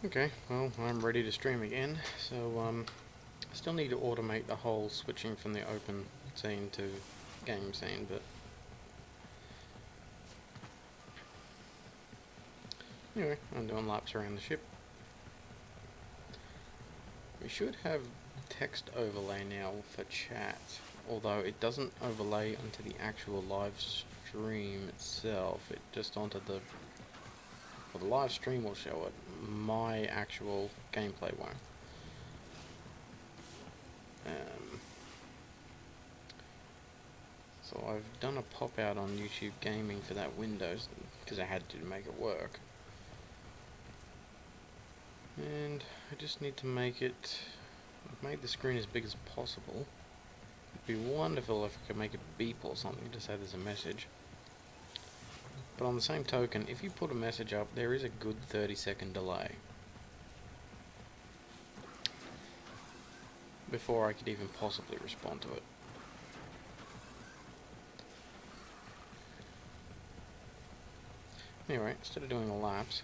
Okay, well, I'm ready to stream again, so I still need to automate the whole switching from the open scene to game scene, but anyway, I'm doing laps around the ship. We should have text overlay now for chat, although it doesn't overlay onto the actual live stream itself, it just onto the, well, the live stream will show it, my actual gameplay won't. So I've done a pop out on YouTube Gaming for that Windows, because I had to make it work. And I just need to make it, I've made the screen as big as possible. It'd be wonderful if I could make it beep or something to say there's a message. But on the same token, if you put a message up, there is a good 30-second delay before I could even possibly respond to it. Anyway, instead of doing the laps,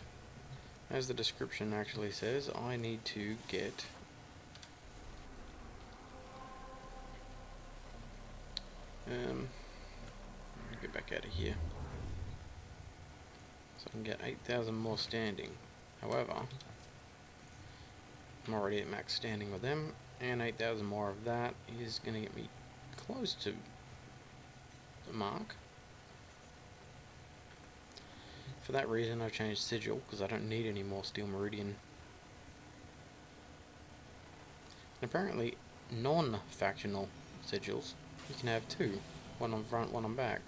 as the description actually says, I need to get get back out of here so I can get 8,000 more standing. However, I'm already at max standing with them, and 8,000 more of that is going to get me close to the mark. For that reason, I've changed sigil, because I don't need any more steel meridian. And apparently, non-factional sigils, you can have two. One on front, one on back.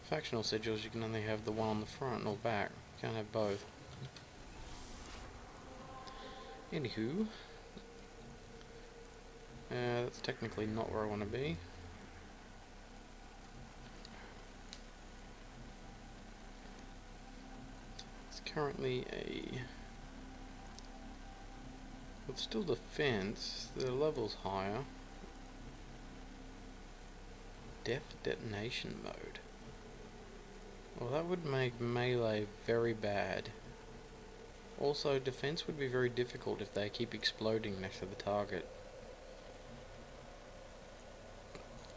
Factional sigils, you can only have the one on the front or back. You can't have both. Anywho, that's technically not where I want to be. It's currently a... It's still defense, the level's higher. Depth detonation mode. Well, that would make melee very bad. Also, defense would be very difficult if they keep exploding next to the target.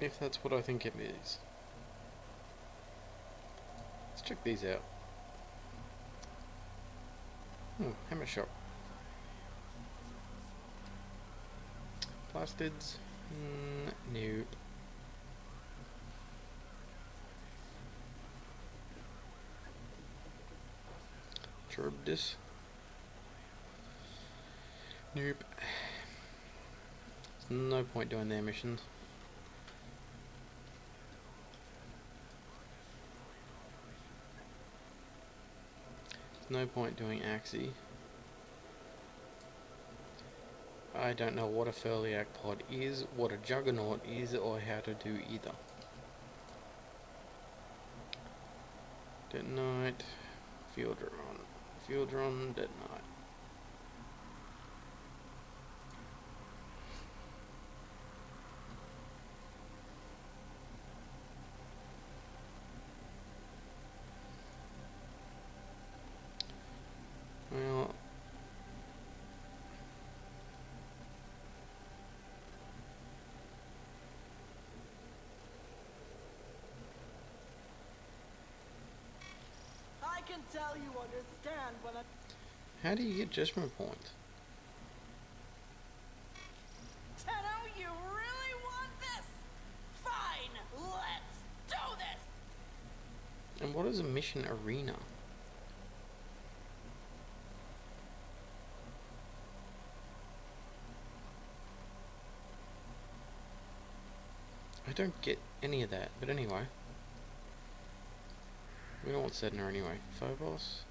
If that's what I think it is. Let's check these out. Hammer shop. Plastids? Nope. Turbidus? Nope. There's no point doing their missions. There's no point doing Axie. I don't know what a Furliac pod is, what a Juggernaut is, or how to do either. Detonite, Fieldron, Detonite. Well, I can tell you understand when I... how do you get judgment points? Tenno, you really want this? Fine, let's do this! And what is a mission arena? I don't get any of that, but anyway. We don't want Sedna anyway. Phobos?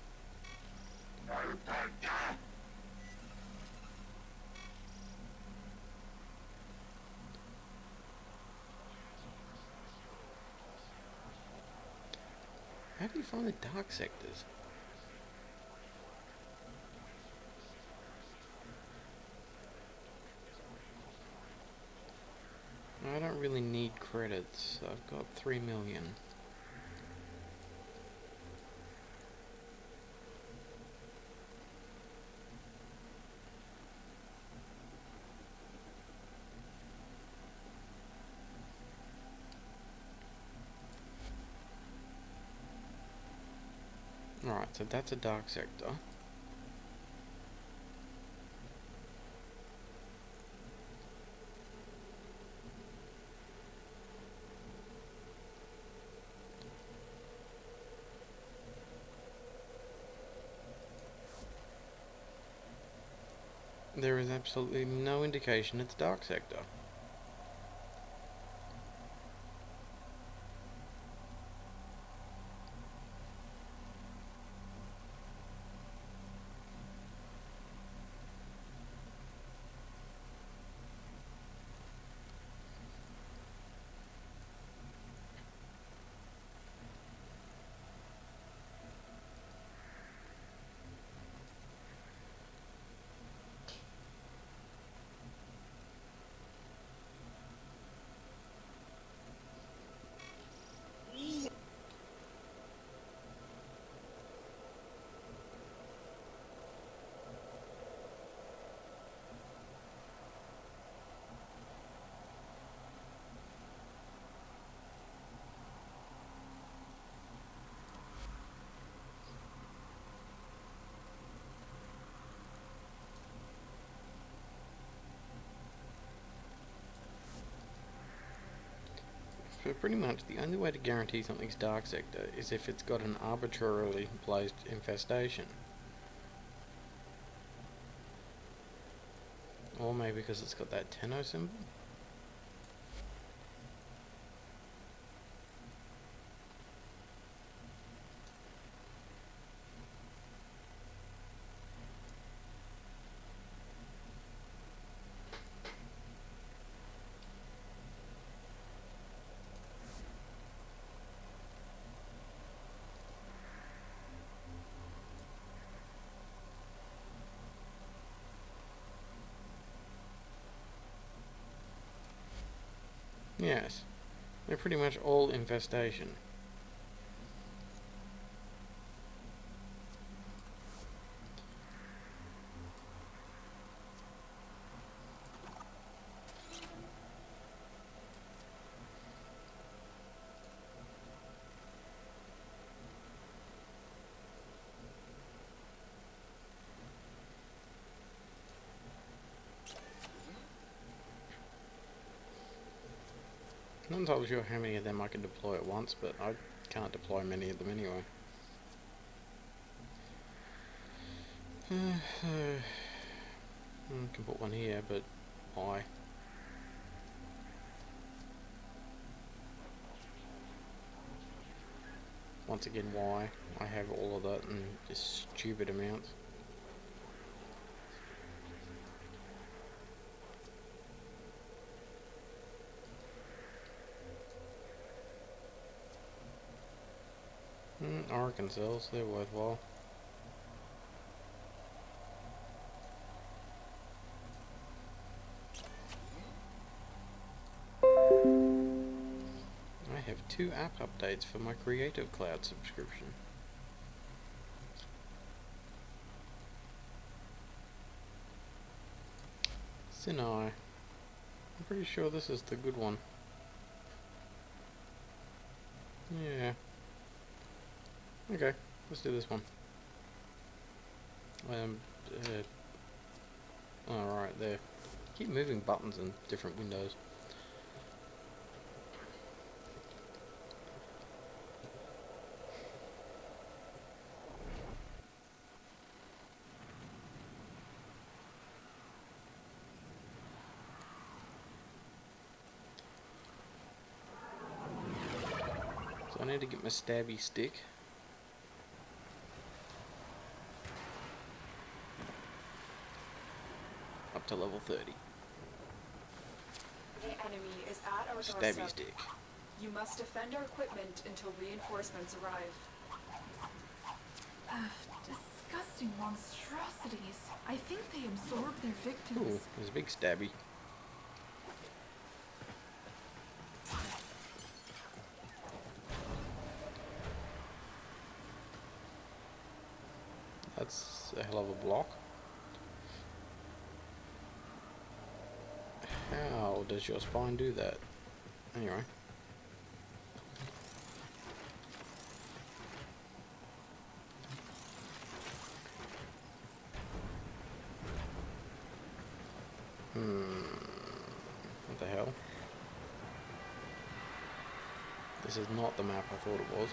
How do you find the dark sectors? I don't really need credits. I've got 3 million. So that's a dark sector. There is absolutely no indication it's dark sector. So pretty much the only way to guarantee something's dark sector is if it's got an arbitrarily placed infestation. Or maybe because it's got that Tenno symbol. Yes, they're pretty much all infestation. I'm not entirely sure how many of them I can deploy at once, but I can't deploy many of them anyway. Can put one here, but why? Once again, why? I have all of that in just stupid amounts. Oracle cells, they're worthwhile. I have 2 app updates for my Creative Cloud subscription. Sinai. I'm pretty sure this is the good one. Yeah. Okay, let's do this one. Alright, there. Keep moving buttons in different windows. So I need to get my stabby stick. Up to level 30. The enemy is at our Stabby doorstep. stick. You must defend our equipment until reinforcements arrive. Disgusting monstrosities. I think they absorb their victims. Ooh, there's a big stabby. That's a hell of a block. How does your spine do that? Anyway. What the hell? This is not the map I thought it was.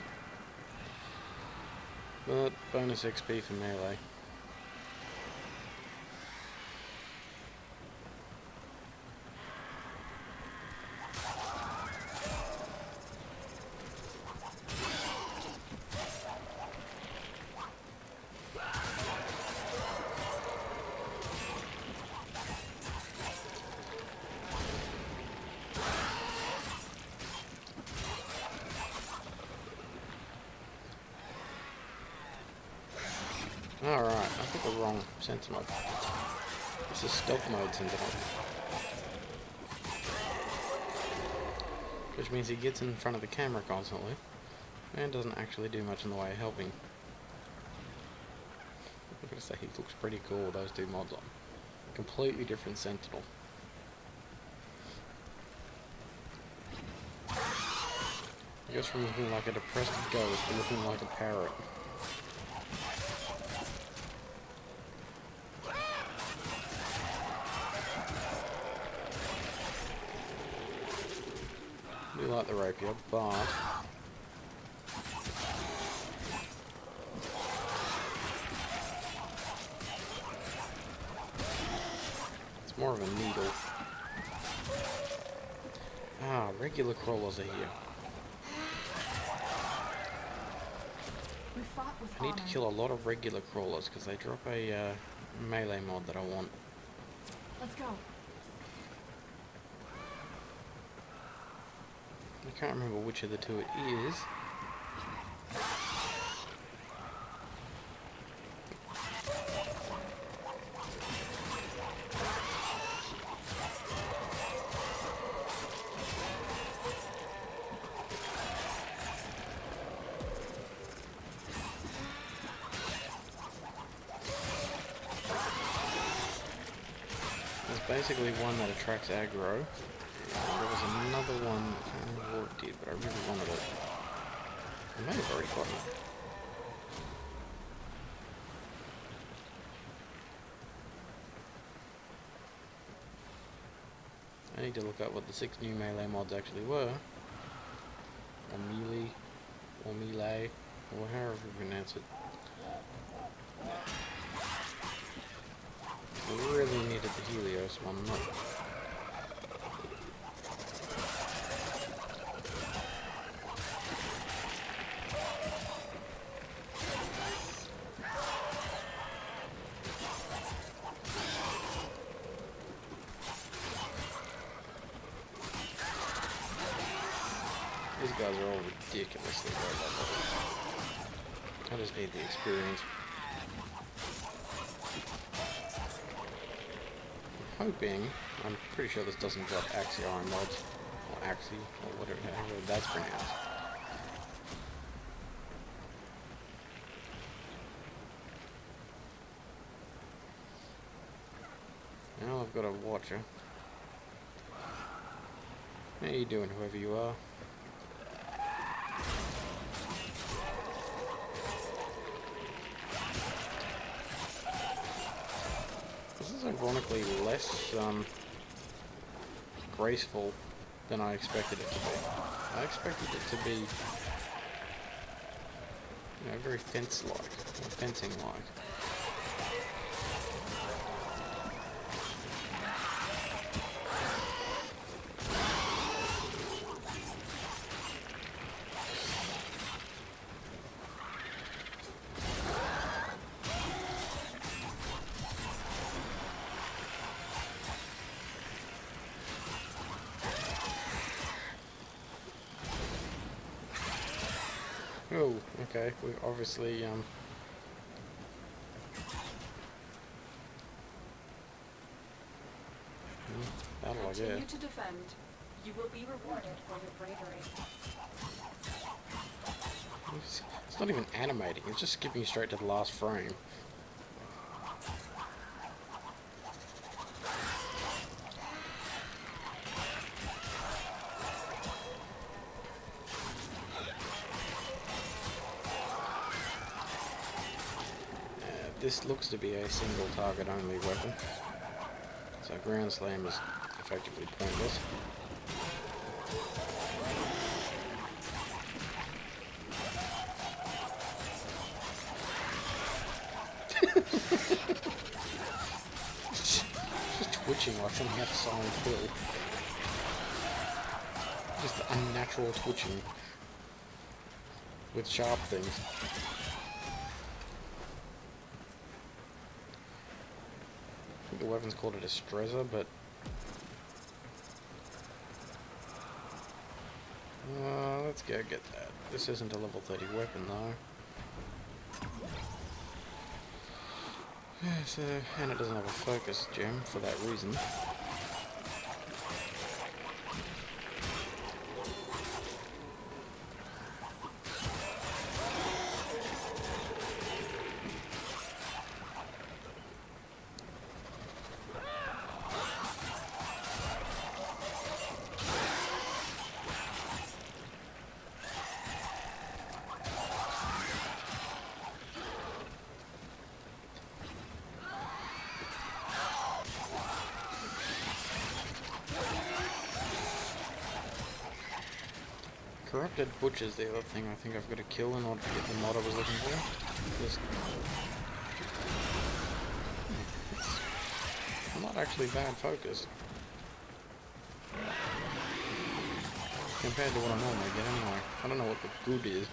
But bonus XP for melee. Alright, I picked the wrong sentinel. It's a stealth mode sentinel. Which means he gets in front of the camera constantly and doesn't actually do much in the way of helping. I've got to say, he looks pretty cool with those two mods on. Completely different sentinel. I guess from looking like a depressed ghost to looking like a parrot. I do like the rapier, but it's more of a needle. Ah, regular crawlers are here. We fought with I need to honor. kill a lot of regular crawlers because they drop a melee mod that I want. Let's go. I can't remember which of the two it is. There's basically one that attracts aggro. There was another one, I can't remember what it did, but I really wanted it. I may have already gotten it. I need to look up what the 6 new melee mods actually were. Or melee, or melee, or however you pronounce it. I really needed the Helios one, not... These guys are all ridiculously low level. I just need the experience. I'm hoping, I'm pretty sure this doesn't drop Axion mods, or Axie, or whatever that's pronounced. Now I've got a watcher. How you doing, whoever you are? This is ironically less graceful than I expected it to be. I expected it to be, you know, very fence-like, or fencing-like. Oh, okay, we obviously, battle, I Continue guess. to defend. You will be rewarded for your bravery. It's not even animating, it's just skipping straight to the last frame. This looks to be a single target only weapon. So ground slam is effectively pointless. Just twitching like something out of Silent Hill. Just unnatural twitching with sharp things. I think the weapon's called a distressor, but let's go get that. This isn't a level 30 weapon though. So, and it doesn't have a focus gem for that reason. Corrupted Butcher's the other thing I think I've got to kill in order to get the mod I was looking for. Just not actually bad focus compared to what I normally get anyway. I don't know what the good is.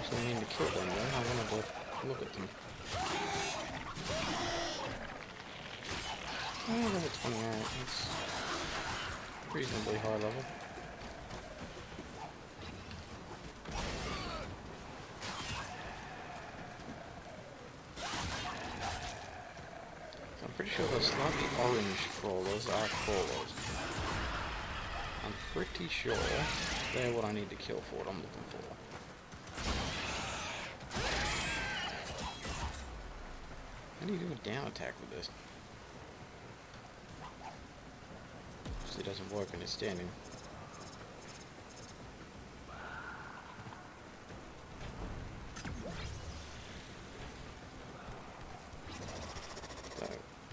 I mean to kill them then, I wanted to look at them. Oh, level 28, that's reasonably high level. I'm pretty sure the slightly orange crawlers are crawlers. I'm pretty sure they're what I need to kill for what I'm looking for. How do you do a down attack with this? Obviously it doesn't work when it's standing. So,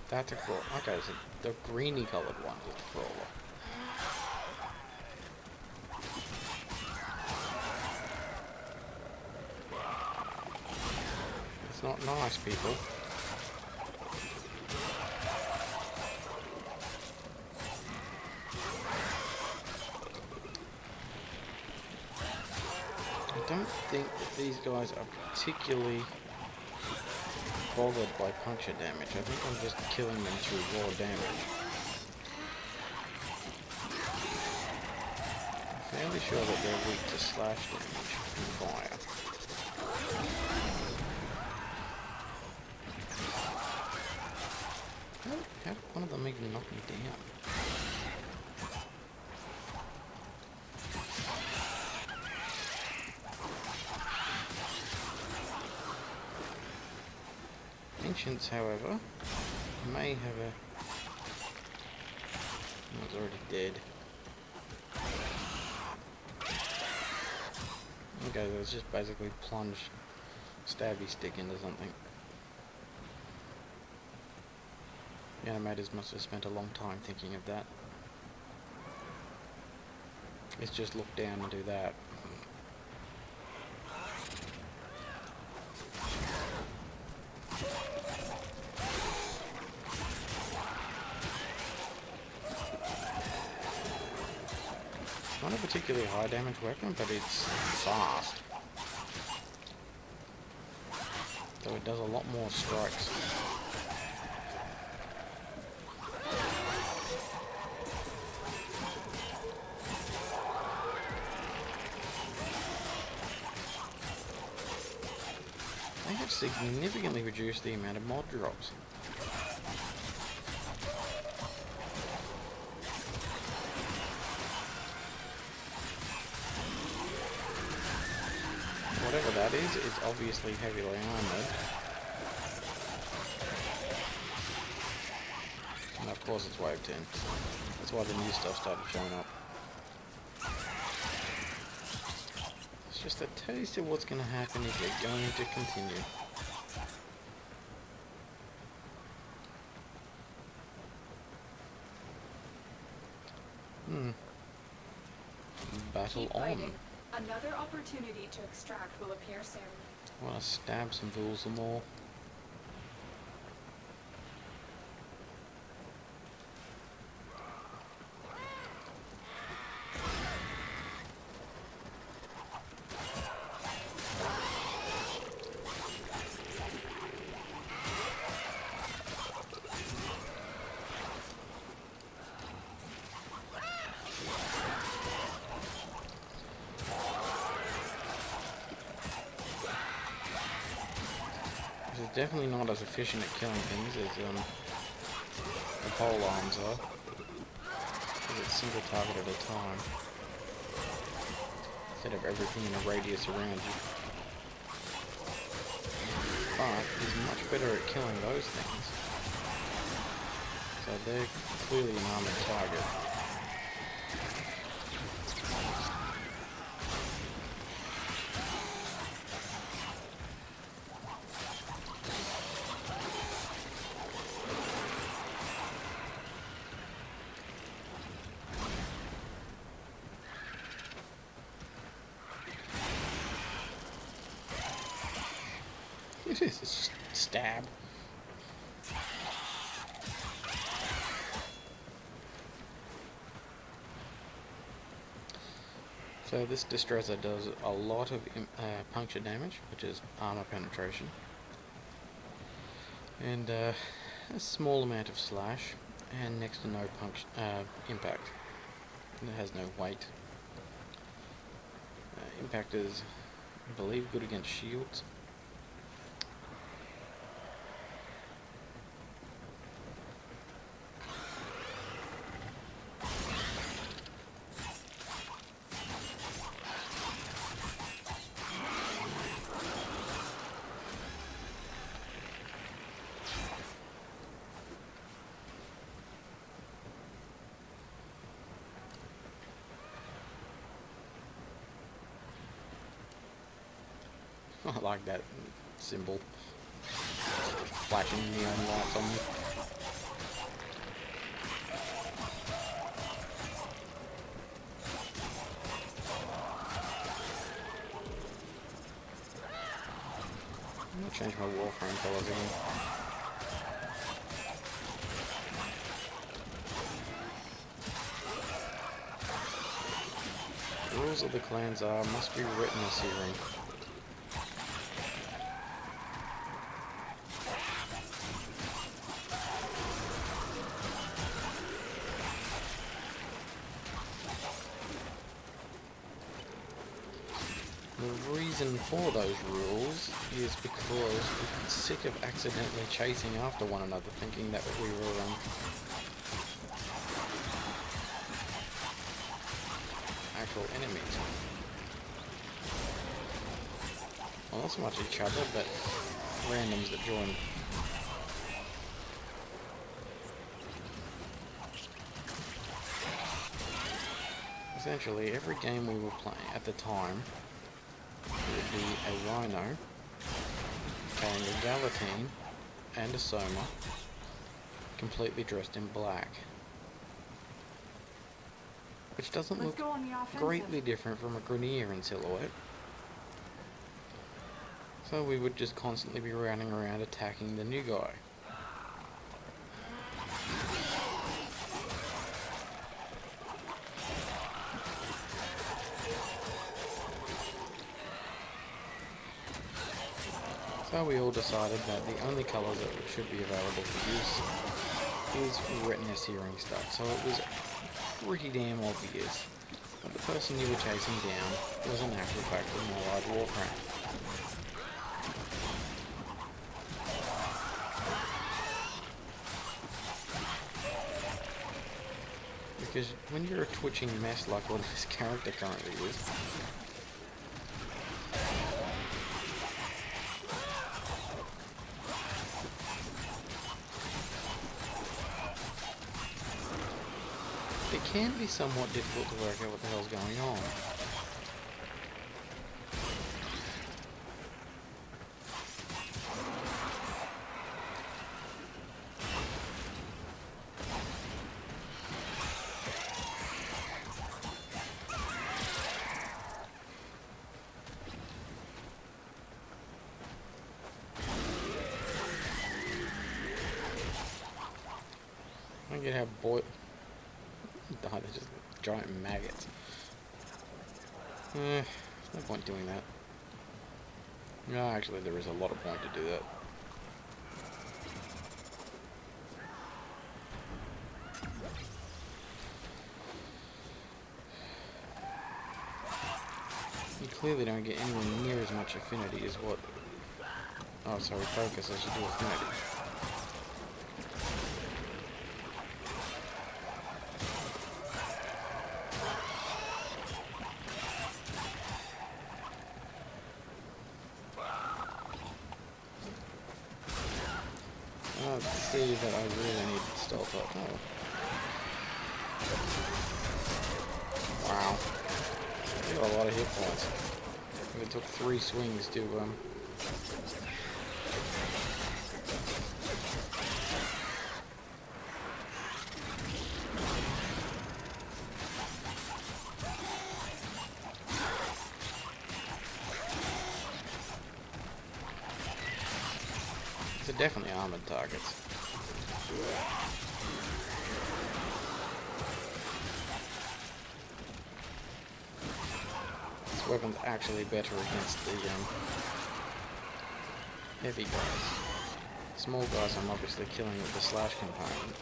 that's a crawler. Okay, so the greeny coloured one is the crawler. It's not nice, people. I don't think that these guys are particularly bothered by puncture damage. I think I'm just killing them through raw damage. I'm fairly sure that they're weak to slash damage and fire. How did one of them even knock me down? Ancients, however, may have a... Oh, it's already dead. Okay, let's just basically plunge stabby stick into something. The animators must have spent a long time thinking of that. Let's just look down and do that. Not a particularly high damage weapon, but it's fast. So it does a lot more strikes. have significantly reduced the amount of mod drops. Whatever that is, it's obviously heavily armoured. And of course it's wave 10. That's why the new stuff started showing up. It's just a taste of what's going to happen if you're going to continue. Battle Keep on. fighting. Another opportunity to extract will appear soon. I want to stab some fools some more. This is definitely not as efficient at killing things as the pole arms are, because it's single target at a time, instead of everything in a radius around you. But it's much better at killing those things, so they're clearly an armored target. It is, it's just stab. So this Distressor does a lot of puncture damage, which is armor penetration, and a small amount of slash, and next to no impact. And it has no weight. Impact is, I believe, good against shields. I like that symbol. Flashing neon lights on me. I'm gonna change my Warframe colours again. The rules of the clans are must be written as searing. The reason for those rules is because we're sick of accidentally chasing after one another, thinking that we were actual enemies. Well, not so much each other, but randoms that join. Essentially, every game we were playing at the time would be a Rhino carrying a Galatine and a Soma, completely dressed in black, which doesn't Let's look go on the offensive. greatly different from a Grineer in silhouette. So we would just constantly be running around attacking the new guy. So we all decided that the only colours that should be available for use is retina searing stuff. So it was pretty damn obvious that the person you were chasing down was an actual fact an allied Warframe. Because when you're a twitching mess like what this character currently is, it can be somewhat difficult to work out what the hell's going on. I get how boy. They're just giant maggots. There's no point doing that. No, actually, there is a lot of point to do that. You clearly don't get anywhere near as much affinity as what. Oh, sorry, focus as you do affinity. Let's see that I really need to stealth up. Oh. Wow. I got a lot of hit points. It took 3 swings to they're definitely armored targets. This weapon's actually better against the heavy guys. Small guys I'm obviously killing with the slash component.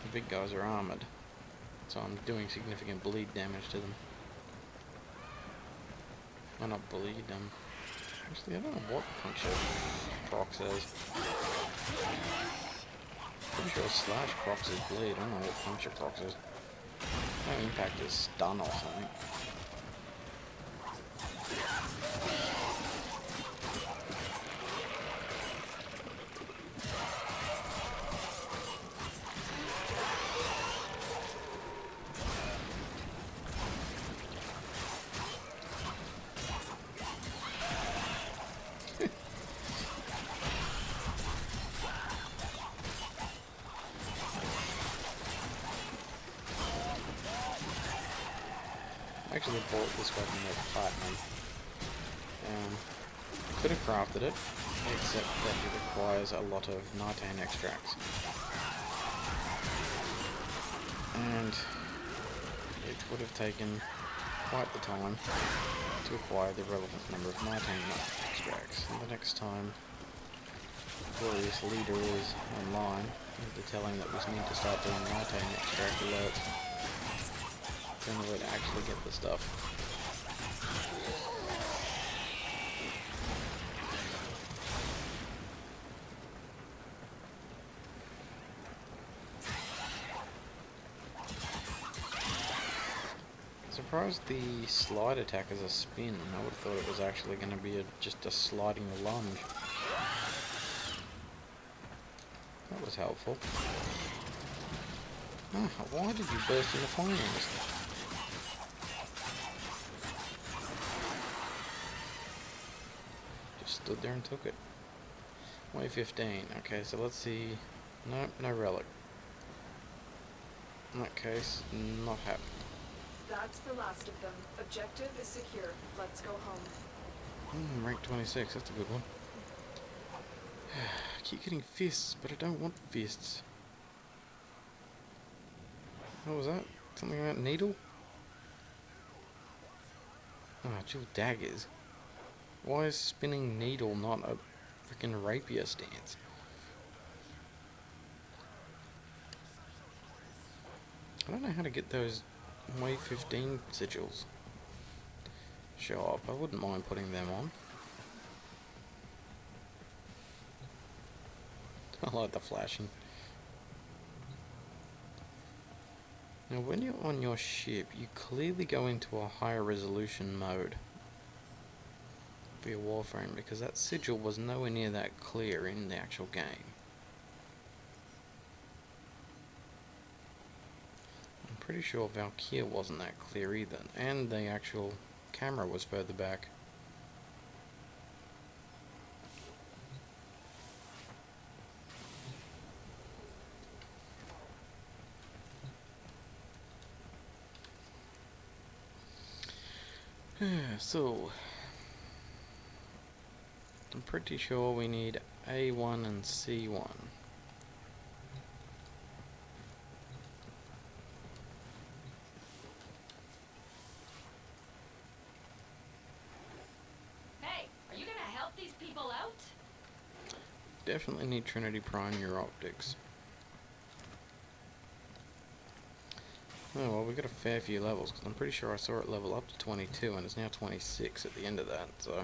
The big guys are armored, so I'm doing significant bleed damage to them. Well, not bleed, actually, I don't know what puncture proc says. Pretty sure slash proc is bleed. I don't know what puncture proc is. No impact is stun or something. Actually bought this weapon with platinum. Could have crafted it, except that it requires a lot of nitane extracts. And it would have taken quite the time to acquire the relevant number of nitane extracts. And the next time Glorious Leader is online, to tell him that we need to start doing nitane extract alerts. The only way to actually get the stuff. Surprised the slide attack is a spin. I would have thought it was actually going to be just a sliding lunge. That was helpful. Oh, why did you burst into flames? Stood there and took it. Way 15. Okay, so let's see. Nope, no relic. In that case, not happening. That's the last of them. Objective is secure. Let's go home. Rank 26, that's a good one. I keep getting fists, but I don't want fists. What was that? Something about needle? Ah, dual daggers. Why is spinning needle not a freaking rapier stance? I don't know how to get those Wave 15 sigils show up. I wouldn't mind putting them on. I like the flashing. Now when you're on your ship, you clearly go into a higher resolution mode for your Warframe, because that sigil was nowhere near that clear in the actual game. I'm pretty sure Valkyr wasn't that clear either, and the actual camera was further back. So, I'm pretty sure we need A1 and C1. Hey, are you gonna help these people out? Definitely need Trinity Prime neuroptics. Oh well, we got a fair few levels, because I'm pretty sure I saw it level up to 22 and it's now 26 at the end of that, so...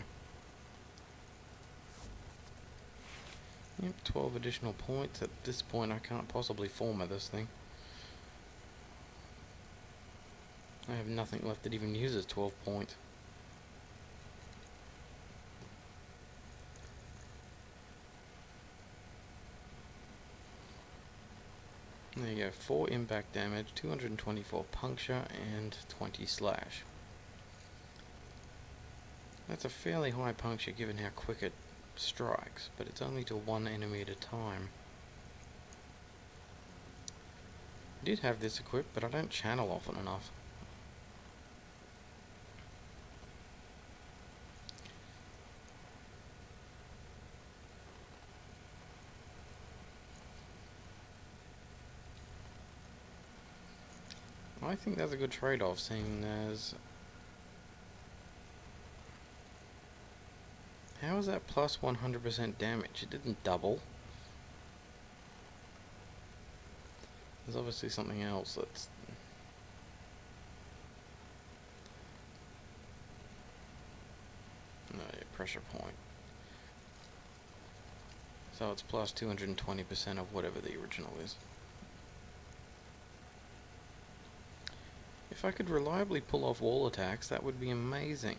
Yep, 12 additional points. At this point I can't possibly former this thing. I have nothing left that even uses 12 points. There you go, 4 impact damage, 224 puncture, and 20 slash. That's a fairly high puncture given how quick it strikes, but it's only to one enemy at a time. I did have this equipped, but I don't channel often enough. I think that's a good trade-off, seeing as... How is that plus 100% damage? It didn't double. There's obviously something else that's... No, yeah, pressure point. So it's plus 220% of whatever the original is. If I could reliably pull off wall attacks, that would be amazing.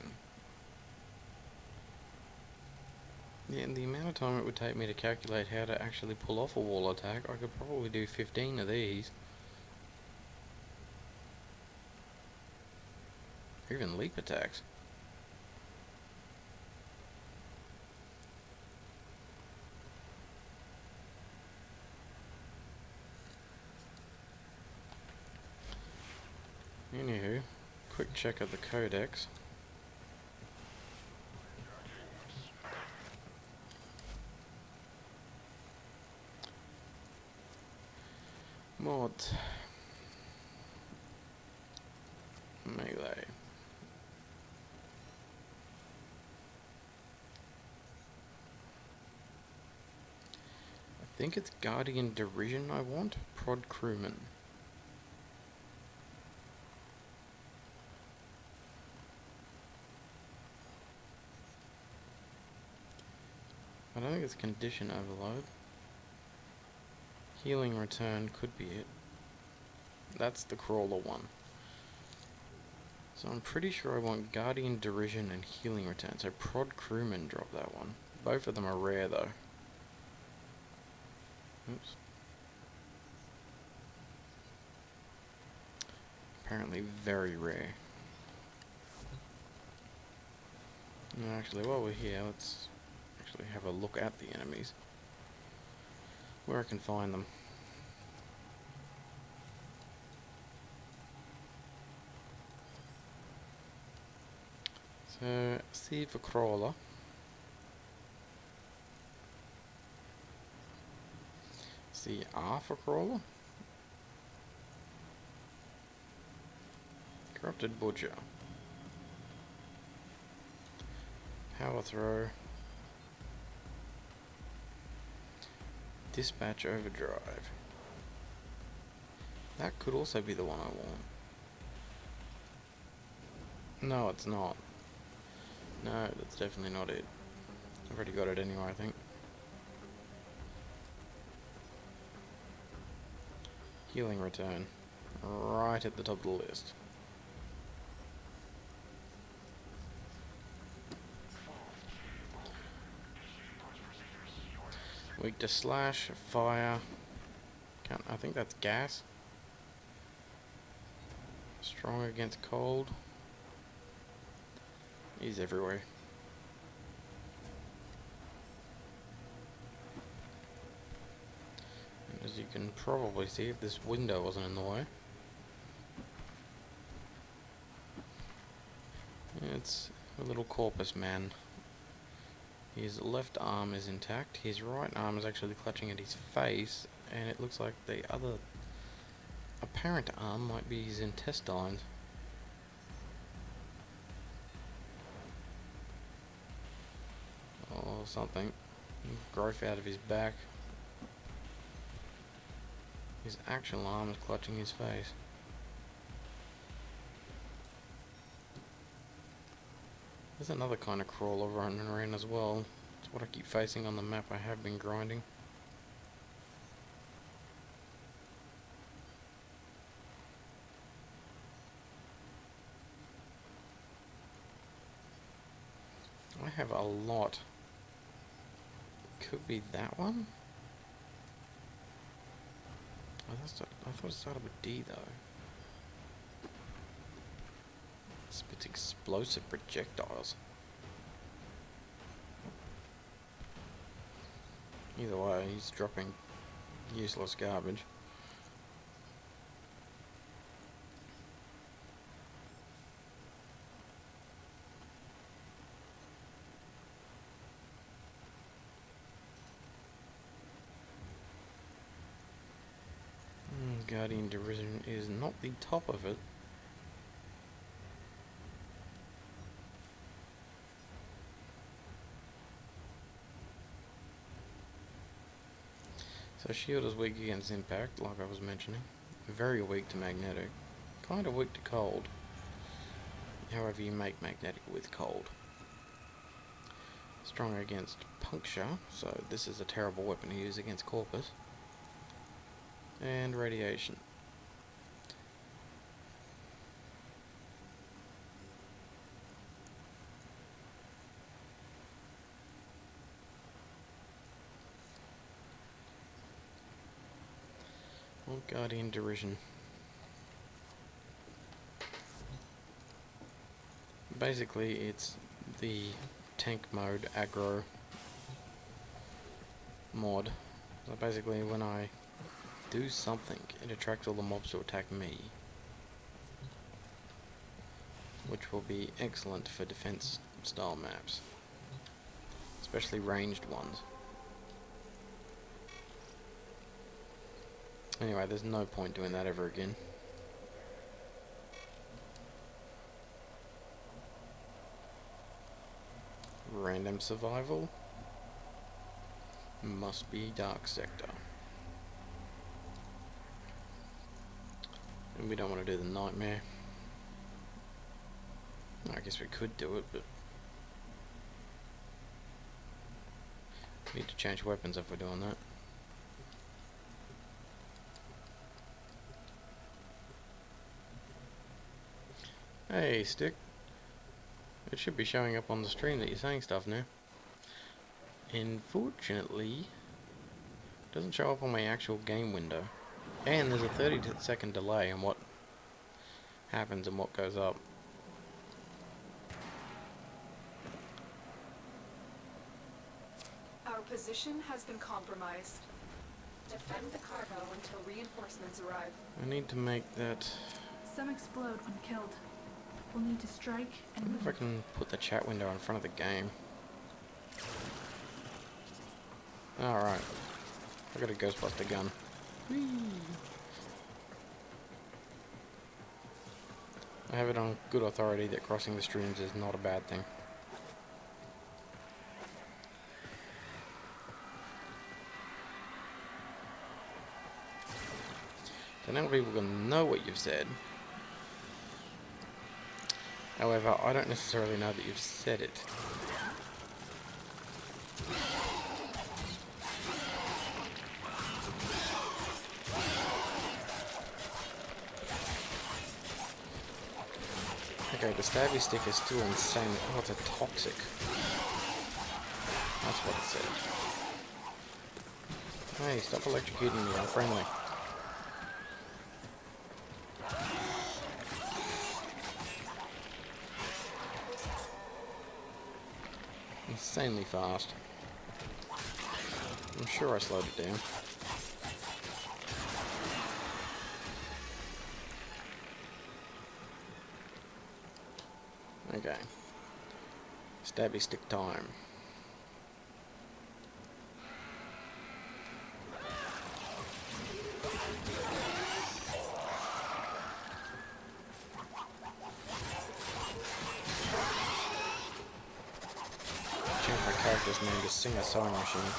Yeah, and the amount of time it would take me to calculate how to actually pull off a wall attack, I could probably do 15 of these. Or even leap attacks. Anywho, quick check of the codex. Mod melee. I think it's Guardian Derision I want. Prod Crewman. I don't think it's Condition Overload. Healing Return could be it. That's the crawler one. So I'm pretty sure I want Guardian Derision and Healing Return. So Prod Crewman drop that one. Both of them are rare though. Oops. Apparently very rare. No, actually, while we're here, let's actually have a look at the enemies. Where I can find them. So, C for crawler. CR for crawler. Corrupted Butcher. Power Throw. Dispatch Overdrive. That could also be the one I want. No, it's not. No, that's definitely not it. I've already got it anyway, I think. Healing Return. Right right at the top of the list. Weak to slash, fire. I think that's gas. Strong against cold. He's everywhere. And as you can probably see, if this window wasn't in the way. It's a little corpus man. His left arm is intact. His right arm is actually clutching at his face, and it looks like the other apparent arm might be his intestines. Or something. Growth out of his back. His actual arm is clutching his face. There's another kind of crawler running around as well. It's what I keep facing on the map I have been grinding. I have a lot. Could be that one? I thought it started with D though. Spits explosive projectiles. Either way, he's dropping useless garbage. Guardian Derision is not the top of it. So shield is weak against impact, like I was mentioning. Very weak to magnetic. Kind of weak to cold. However you make magnetic with cold. Strong against puncture, so this is a terrible weapon to use against corpus. And radiation. Well, Guardian Derision. Basically, it's the tank mode aggro mod. So basically, when I do something, it attracts all the mobs to attack me, which will be excellent for defense style maps, especially ranged ones. Anyway, there's no point doing that ever again. Random survival must be dark sector. And we don't want to do the nightmare. I guess we could do it, but we need to change weapons if we're doing that. Hey, Stick. It should be showing up on the stream that you're saying stuff now. Unfortunately, it doesn't show up on my actual game window. And there's a 30-second delay on what happens and what goes up. Our position has been compromised. Defend the cargo until reinforcements arrive. I need to make that... Some explode when killed. We'll need to strike I and wonder if I can put the chat window in front of the game. Alright. I got a Ghostbuster gun. Whee! I have it on good authority that crossing the streams is not a bad thing. So now people can know what you've said. However, I don't necessarily know that you've said it. Okay, the stabby stick is still insane. Oh, it's a toxic. That's what it said. Hey, stop electrocuting me, I'm friendly. Insanely fast. I'm sure I slowed it down. Okay. Stabby stick time. Change my character's name to Singer Sewing Machine.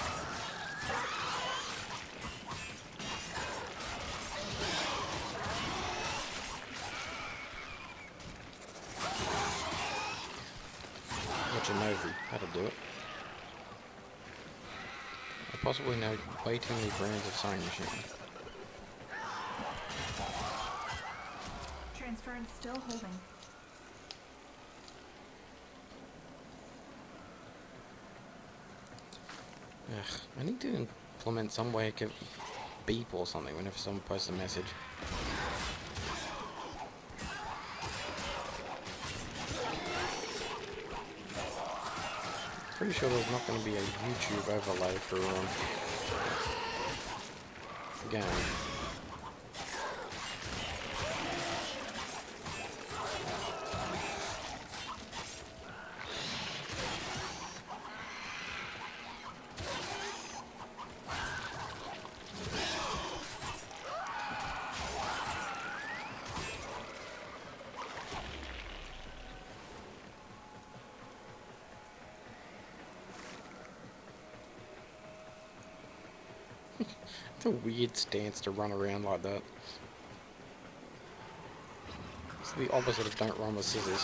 Let you know how to do it. I possibly know way too many brands of sewing machine. Transference still holding. Ugh, I need to implement some way I can beep or something whenever someone posts a message. Pretty sure there's not going to be a YouTube overlay for the game. It's a weird stance to run around like that. It's the opposite of don't run with scissors.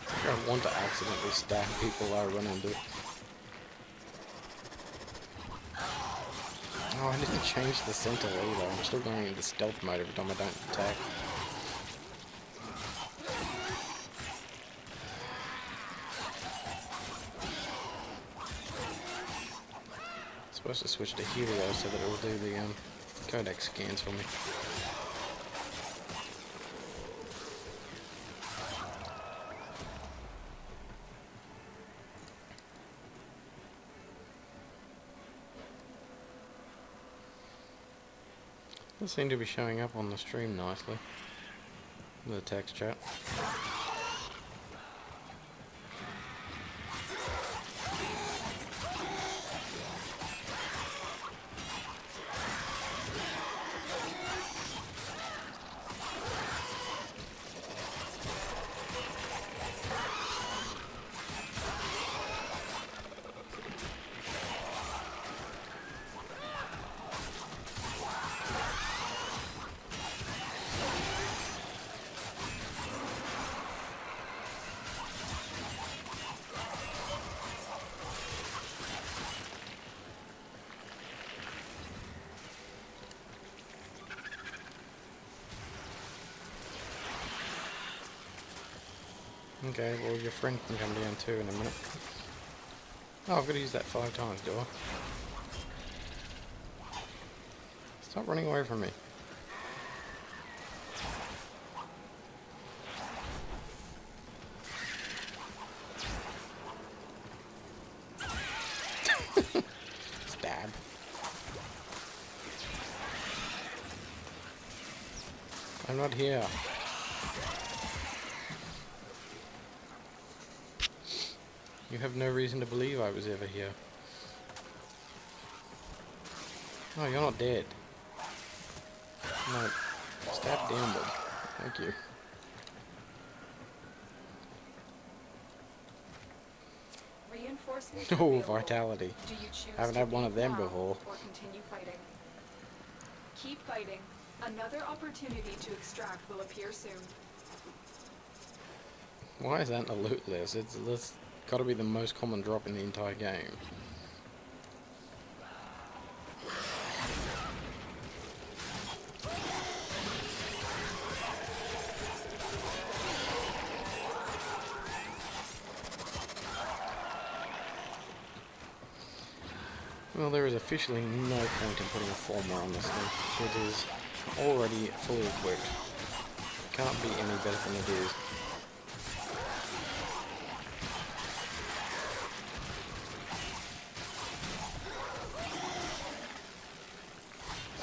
I don't want to accidentally stab people I run into. Oh, I didn't change the center either. I'm still going into stealth mode every time I don't attack. Supposed to switch to Helio so that it will do the codex scans for me. Does seem to be showing up on the stream nicely. The text chat. Okay, well your friend can come down too in a minute. Oh, I've got to use that 5 times, do I? Stop running away from me. Stab. I'm not here. You have no reason to believe I was ever here. Oh, you're not dead. No. Stab downward. Thank you. Reinforcements Oh, available. vitality. Do you choose Haven't to had one leave of them now before. Or continue fighting? Keep fighting. Another opportunity to extract will appear soon. Why is that a loot list? It's got to be the most common drop in the entire game. Well, there is officially no point in putting a former on this thing. It is already fully equipped. Can't be any better than it is.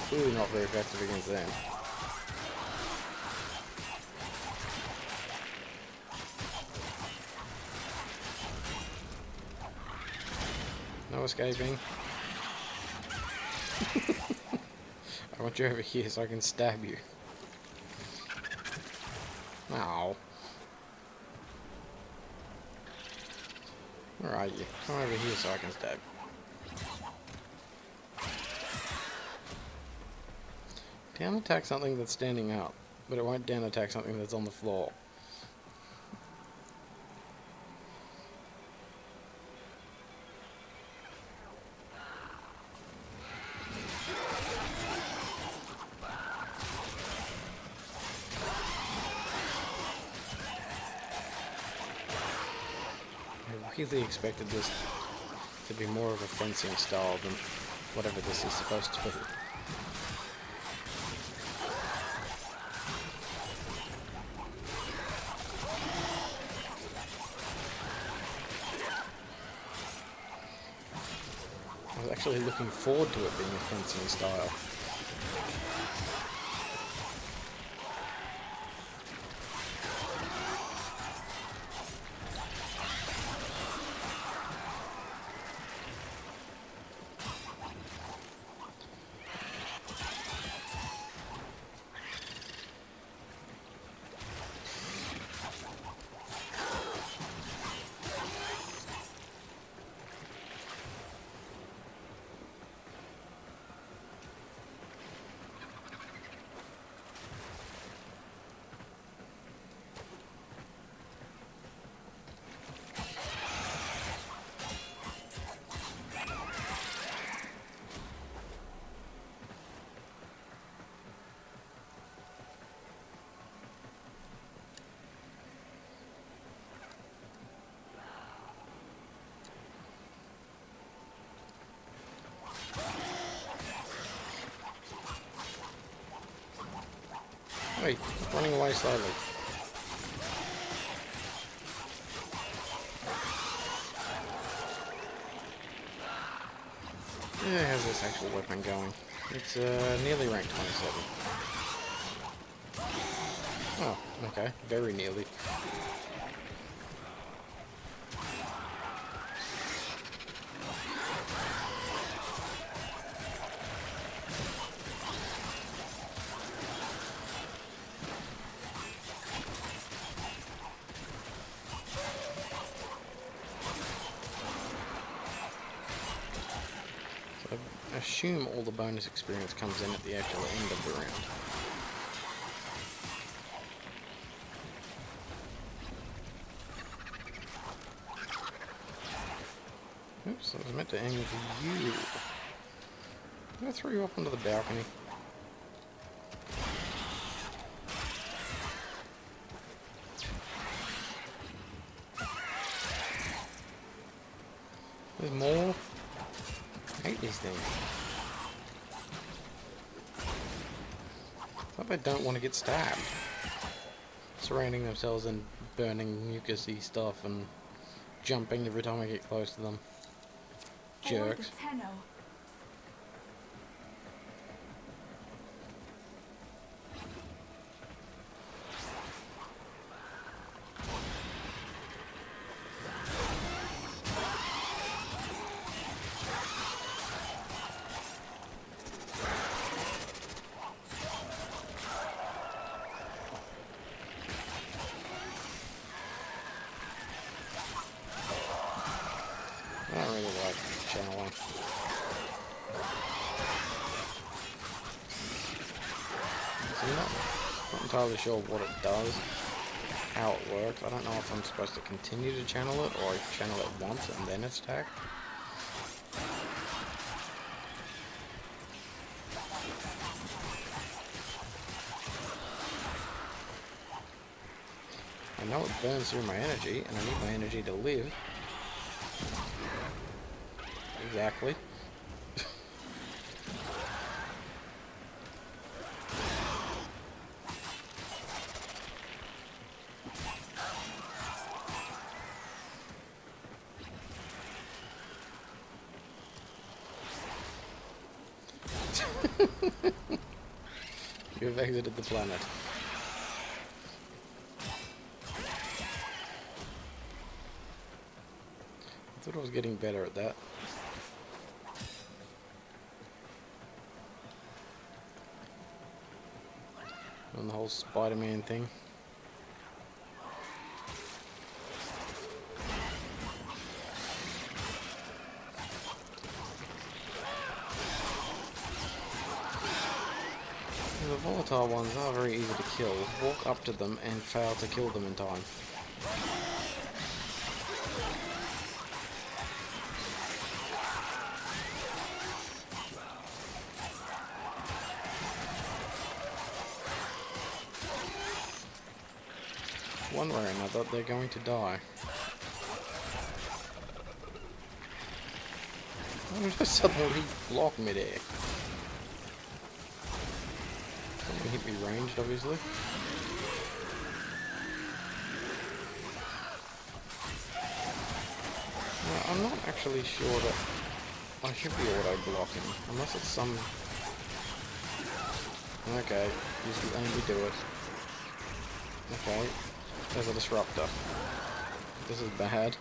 Clearly not very effective against them. No escaping. I want you over here so I can stab you. Ow. Where are you? Come over here so I can stab. Down attack something that's standing up, but it won't down attack something that's on the floor. I really expected this to be more of a fencing style than whatever this is supposed to be. I was actually looking forward to it being a fencing style. Wait, running away slowly. Yeah, how's this actual weapon going? It's nearly rank 27. Oh, okay, very nearly. I assume all the bonus experience comes in at the actual end of the round. Oops, I was meant to aim for you. I'm gonna throw you up onto the balcony. There's more. I hate these things. It's like they don't want to get stabbed. Surrounding themselves and burning mucusy stuff and jumping every time I get close to them. Jerks. I don't really like channeling. So I'm not entirely sure what it does, how it works. I don't know if I'm supposed to continue to channel it or channel it once and then attack. I know it burns through my energy, and I need my energy to live. Exactly. You have exited the planet. I thought I was getting better at that. On the whole Spider-Man thing. The volatile ones are very easy to kill. Walk up to them and fail to kill them in time. One way or another, they're going to die. Why did I suddenly block mid-air? Something hit me ranged, obviously. Now, I'm not actually sure that I should be auto-blocking, unless it's some... Okay, usually only do it. Okay, there's a disruptor. This is bad.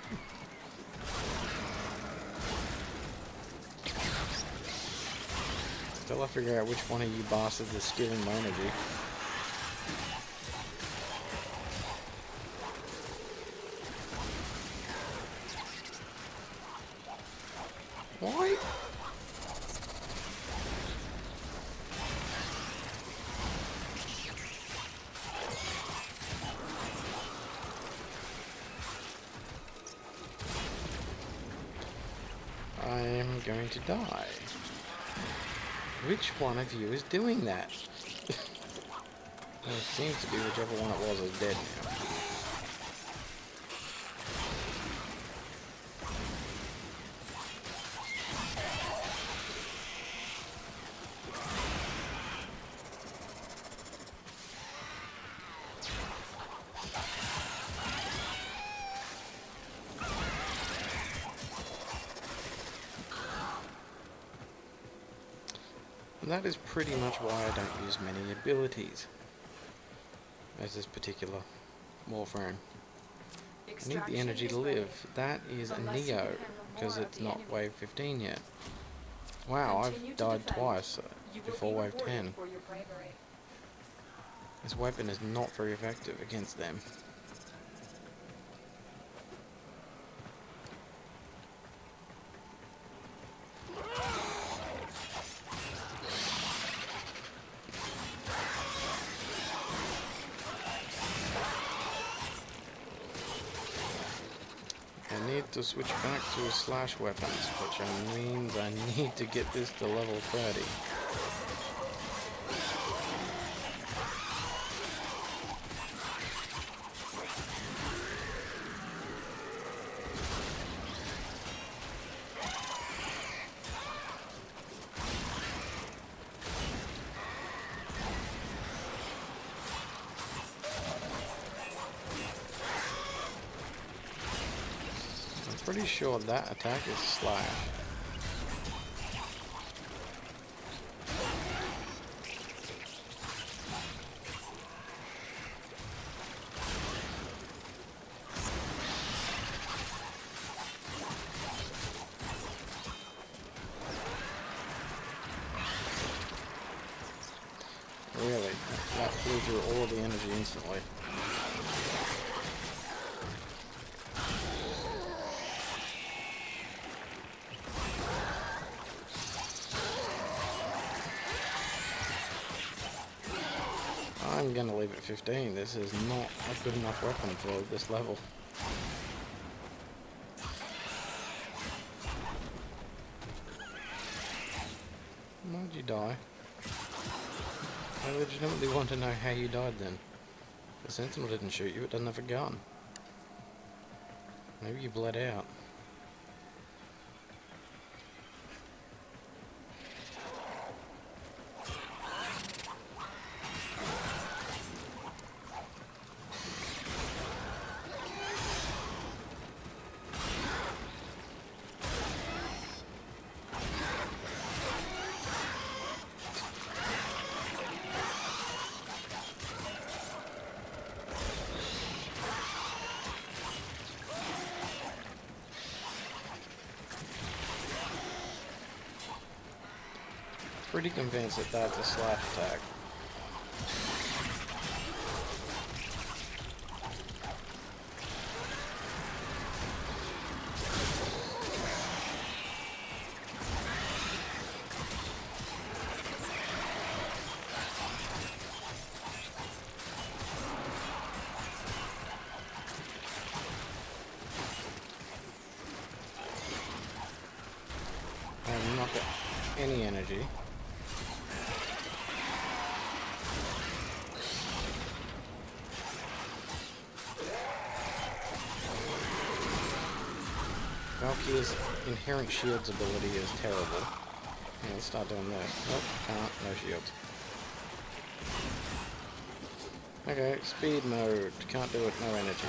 Till I figure out which one of you bastards is stealing my energy. Why? I am going to die. Which one of you is doing that? Well, it seems to be whichever one it was is dead now. And that is pretty much why I don't use many abilities as this particular Warframe. I need the energy to live. That is a Neo, because it's not wave 15 yet. Wow, I've died twice before wave 10. This weapon is not very effective against them. I need to switch back to slash weapons, which means I need to get this to level 30. Pretty sure that attack is slash. Really? That flew through all the energy instantly. I'm gonna leave it at 15. This is not a good enough weapon for this level. Why'd you die? I legitimately want to know how you died then. The Sentinel didn't shoot you, it doesn't have a gun. Maybe you bled out. pretty convinced that that's a slash attack. I've not got any energy. Valkyr's inherent shields ability is terrible. Yeah, let's start doing this. Nope, can't. No shields. Okay, speed mode. Can't do it, no energy.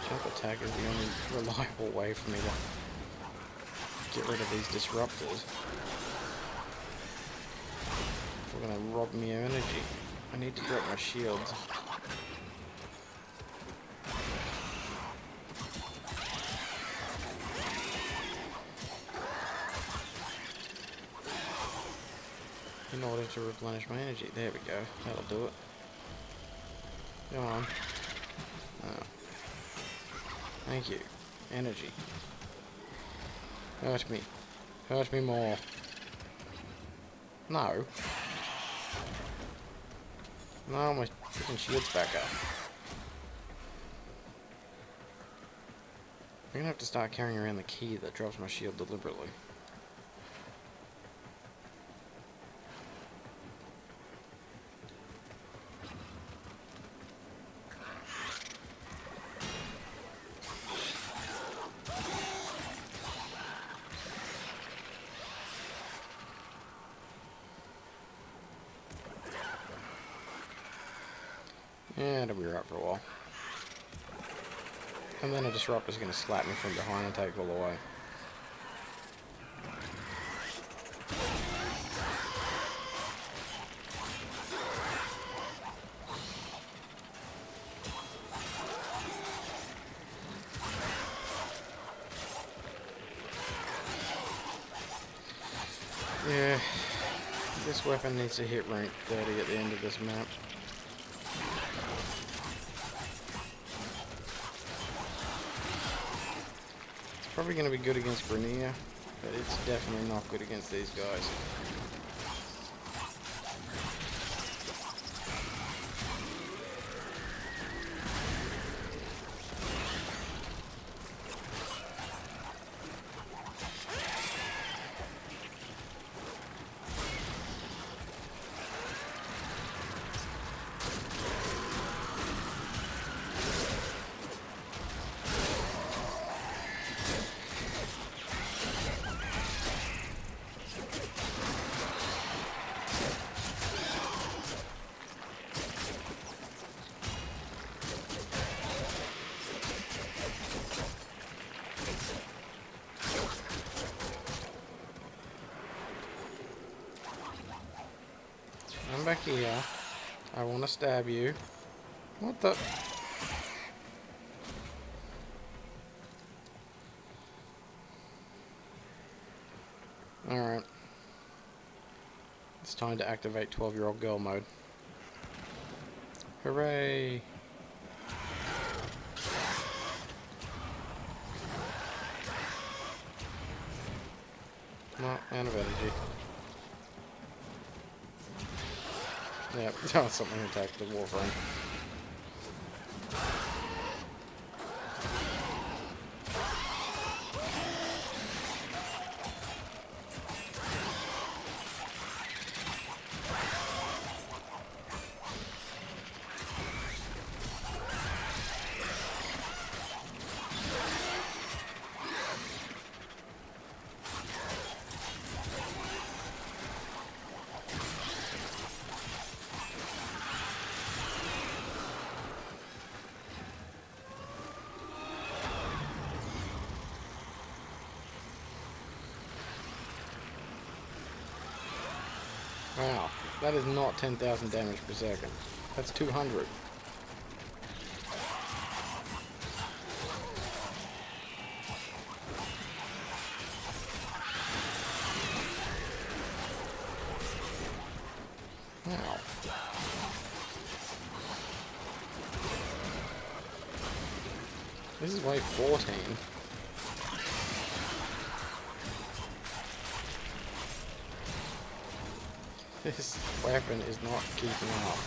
Jump attack is the only reliable way for me to get rid of these disruptors. If we're gonna rob me of energy, I need to drop my shields. In order to replenish my energy. There we go. That'll do it. Come on. Oh. Thank you. Energy. Hurt me. Hurt me more. No. No, my freaking shield's back up. I'm gonna have to start carrying around the key that drops my shield deliberately. Yeah, it'll be right for a while. And then a disruptor's gonna slap me from behind and take all the way. Yeah, this weapon needs to hit rank 30 at the end of this map. Probably going to be good against Grenier, but it's definitely not good against these guys. Come back here. I want to stab you. What the? Alright. It's time to activate 12-year-old girl mode. Hooray! No, out of energy. Yep, something attacked the Warframe. Wow, that is not 10,000 damage per second. That's 200. Wow. This is wave 14. This weapon is not keeping up.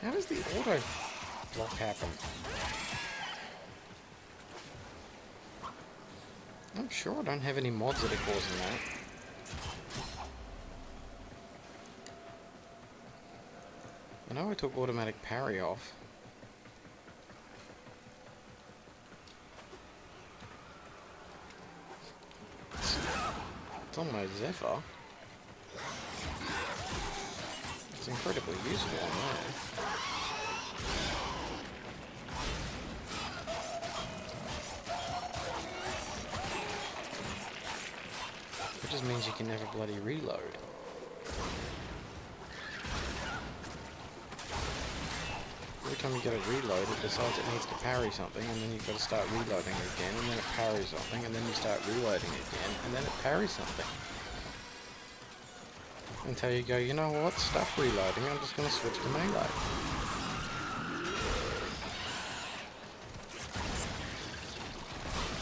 How does the auto block happen? I'm sure I don't have any mods that are causing that. I know I took automatic parry off. It's on my Zephyr. It's incredibly useful on there. It just means you can never bloody reload. Every time you get a reload, it decides it needs to parry something, and then you've got to start reloading again, and then it parries something, and then you start reloading again, and then it parries something. Until you go, you know what, stuff reloading, I'm just going to switch to melee.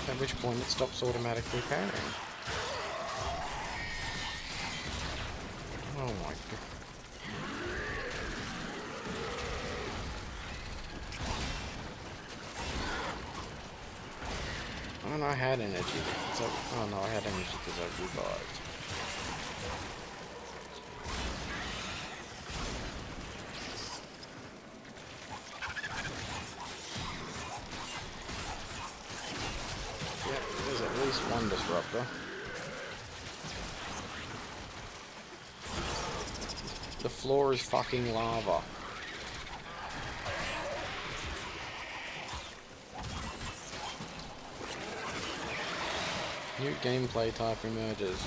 At which point it stops automatically parrying. Oh my god. Oh, I had energy. So, oh no, I had energy because I revived. Yep, there's at least one disruptor. The floor is fucking lava. New gameplay type emerges.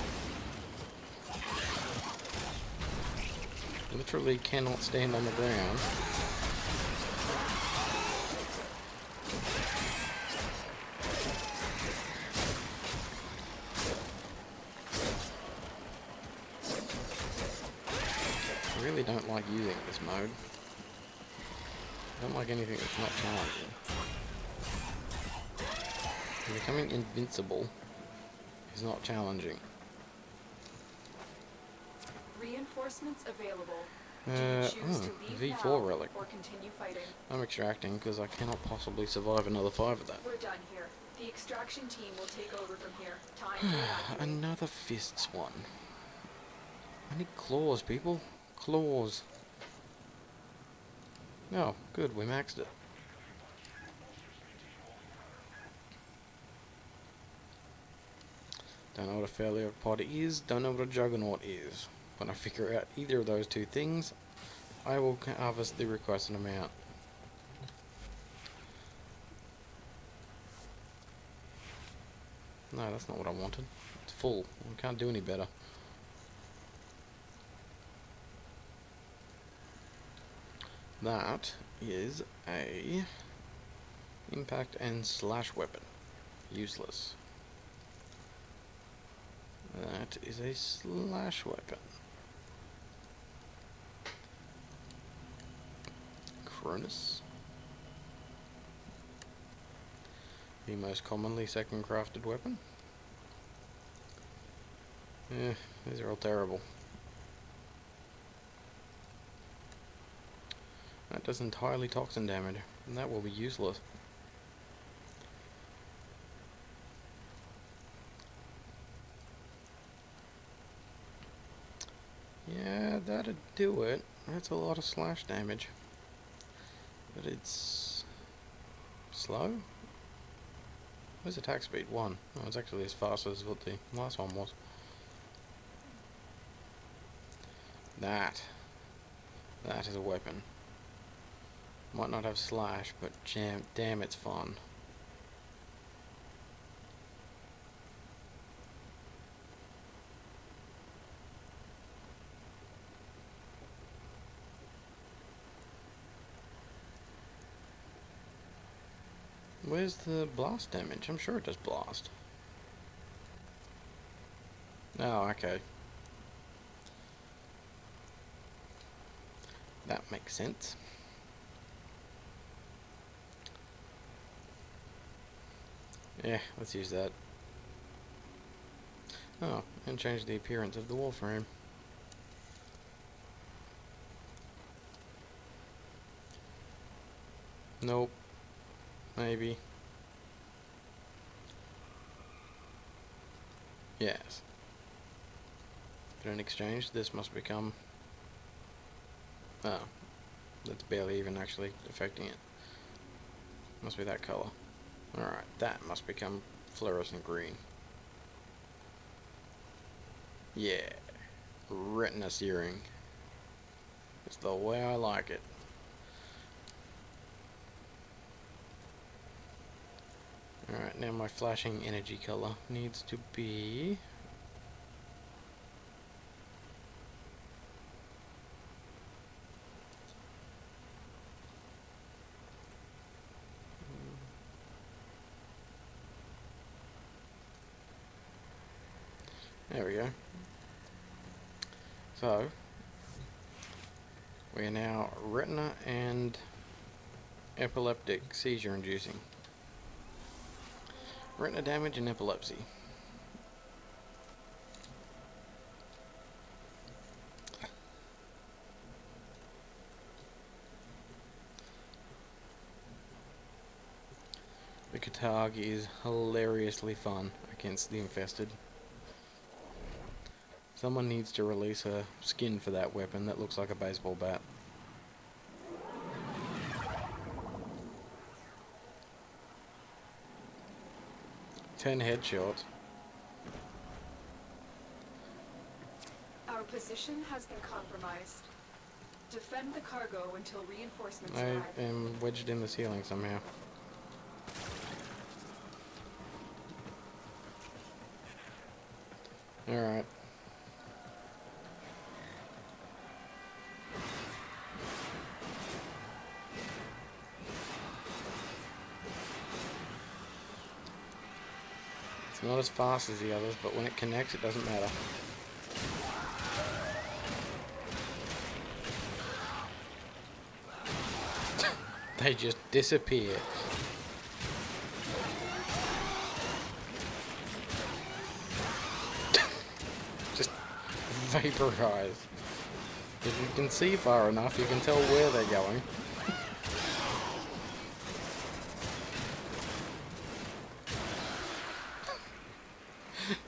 Literally cannot stand on the ground. I really don't like using this mode. I don't like anything that's not challenging. Becoming invincible is not challenging. Reinforcements available. Do you choose to leave V4 now relic. or continue fighting? I'm extracting because I cannot possibly survive another 5 of that. We're done here. The extraction team will take over from here. Time to evacuate. Another fists one. I need claws, people. Claws. Oh, good, we maxed it. Don't know what a failure pod is, don't know what a juggernaut is. When I figure out either of those two things, I will harvest the requested amount. No, that's not what I wanted. It's full. I can't do any better. That is a impact and slash weapon. Useless. That is a slash weapon. Cronus. The most commonly second crafted weapon. These are all terrible. That does entirely toxin damage, and that will be useless. Yeah, that'd do it. That's a lot of slash damage. But it's slow? Where's attack speed? 1. Oh, it's actually as fast as what the last one was. That is a weapon. Might not have slash, but damn, it's fun. Where's the blast damage? I'm sure it does blast. Oh, okay. That makes sense. Yeah, let's use that. Oh, and change the appearance of the Warframe. Nope. Maybe. Yes. But in exchange, this must become... Oh. That's barely even actually affecting it. Must be that color. Alright, that must become fluorescent green. Yeah. Retina searing. It's the way I like it. Alright, now my flashing energy color needs to be... There we go. So, we are now retina and epileptic seizure inducing. Retina damage and epilepsy. The Katag is hilariously fun against the infested. Someone needs to release a skin for that weapon that looks like a baseball bat. Ten headshots. Our position has been compromised. Defend the cargo until reinforcements I arrive. am wedged in the ceiling somehow. Alright. It's not as fast as the others, but when it connects, it doesn't matter. They just disappear. Just vaporize. If you can see far enough, you can tell where they're going.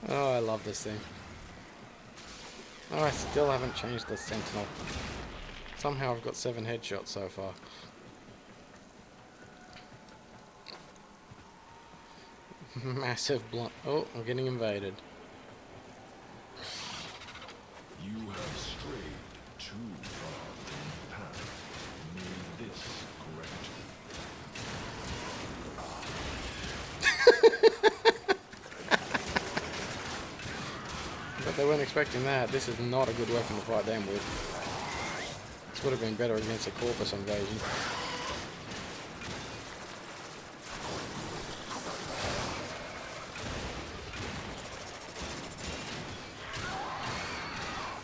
Oh, I love this thing. Oh, I still haven't changed the sentinel. Somehow I've got 7 headshots so far. Massive blunt. Oh, I'm getting invaded. You have strayed too far from the path. May this correct you. But they weren't expecting that. This is not a good weapon to fight them with. This would have been better against a corpus invasion.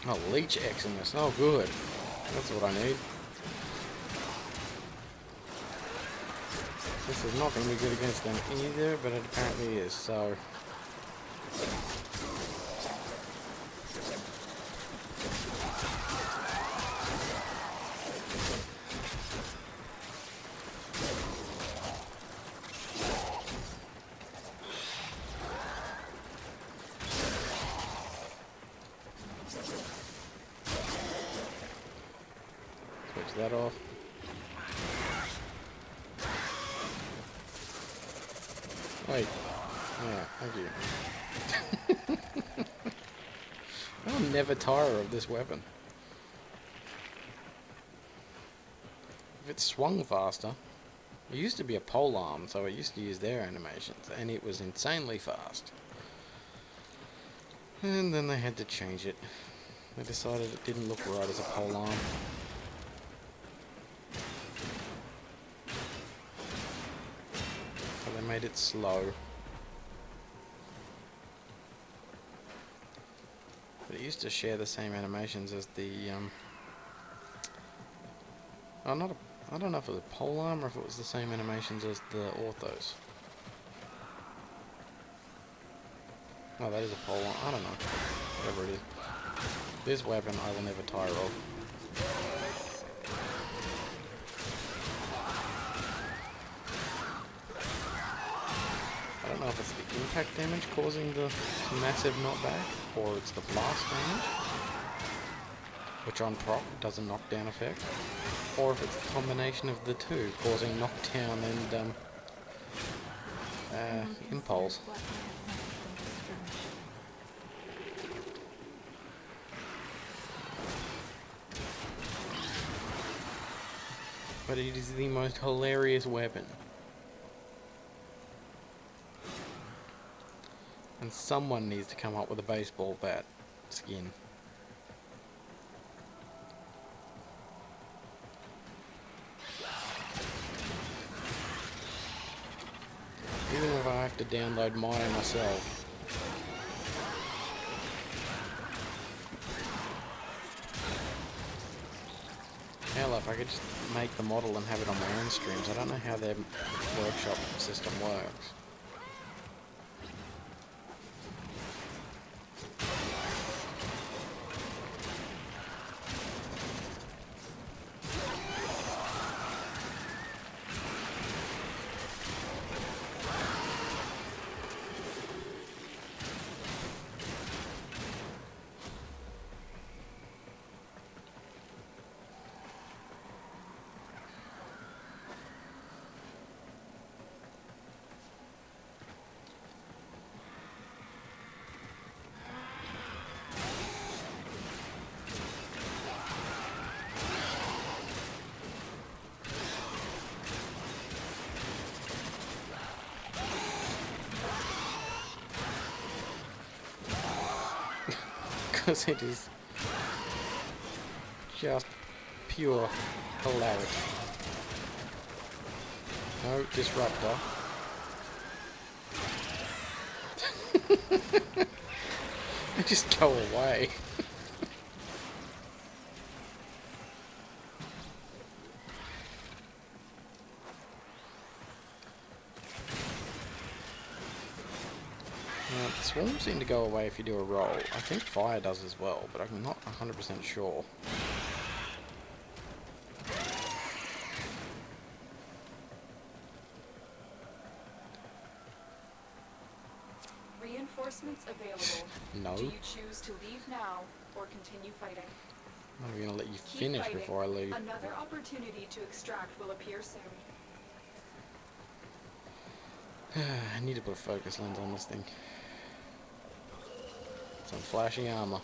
Oh, leech X in this. Oh, good. That's what I need. This is not going to be good against them either, but it apparently is, so... Switch that off. Wait, Yeah, thank you. I'll never tire of this weapon. If it swung faster, it used to be a pole arm, so I used to use their animations, and it was insanely fast. And then they had to change it. They decided it didn't look right as a pole arm. So they made it slow. But it used to share the same animations as the, I don't know if it was a pole arm or if it was the same animations as the orthos. Oh, that is a pole arm. I don't know. Whatever it is. This weapon I will never tire of. I don't know if it's the impact damage causing the massive knockback, or it's the blast damage, which on proc does a knockdown effect, or if it's the combination of the two causing knockdown and impulse. But it is the most hilarious weapon. And someone needs to come up with a baseball bat skin. Even if I have to download mine myself. Hell, if I could just make the model and have it on my own streams. I don't know how their workshop system works. Because it is just pure hilarity. No disruptor. They just go away. The swarms seem to go away if you do a roll. I think fire does as well, but I'm not 100% sure. Reinforcements available. No. Do you choose to leave now or continue fighting? I'm going to let you Keep finish fighting. before I leave. Another opportunity to extract will appear soon. I need to put a focus lens on this thing. Some flashy armor.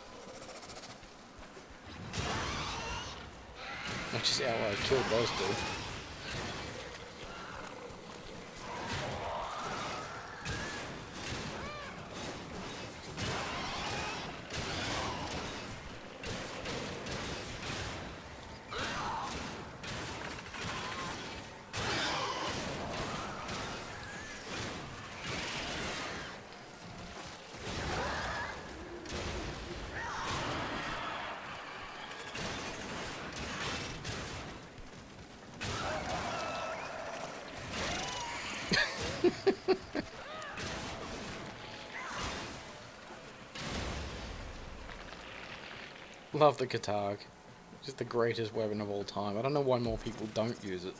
I just outright killed those two. Love the Katarg. Just the greatest weapon of all time. I don't know why more people don't use it.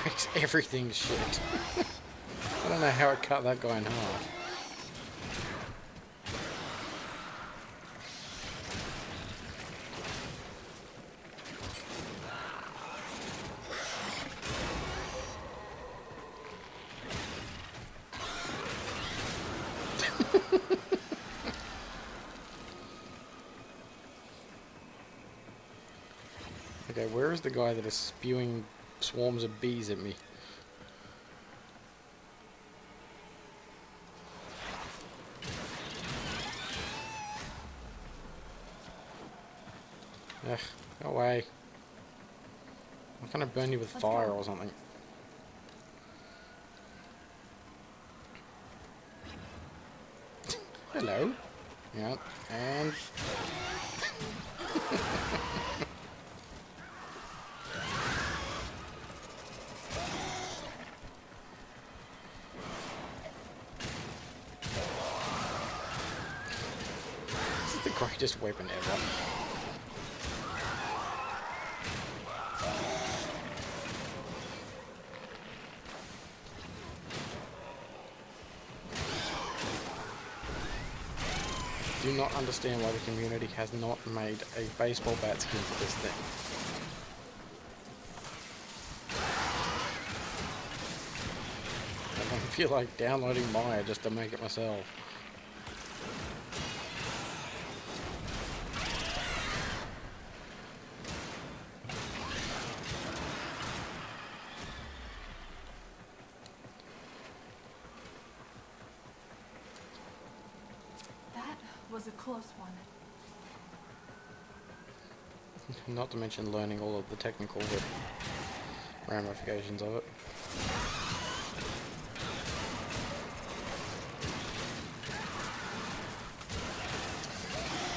makes everything shit. I don't know how it cut that guy in half. Okay, where is the guy that is spewing swarms of bees at me? Ugh, go away. I'm gonna burn you with fire or something. Hello. Yeah, and... This is the greatest weapon ever. Do not understand why the community has not made a baseball bat skin for this thing. I don't feel like downloading Maya just to make it myself. Was a close one. Not to mention learning all of the technical ramifications of it.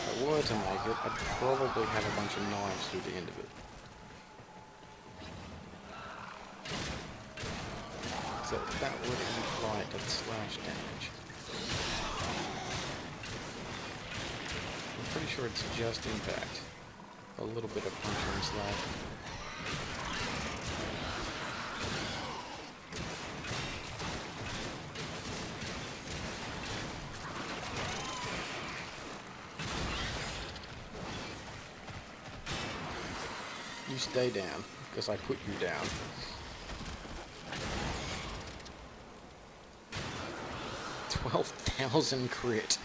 If I were to make it, I'd probably have a bunch of knives through the end of it. So that would imply it did slash damage. I'm pretty sure it's just impact. A little bit of punch and slap. You stay down, because I put you down. $12,000 crit.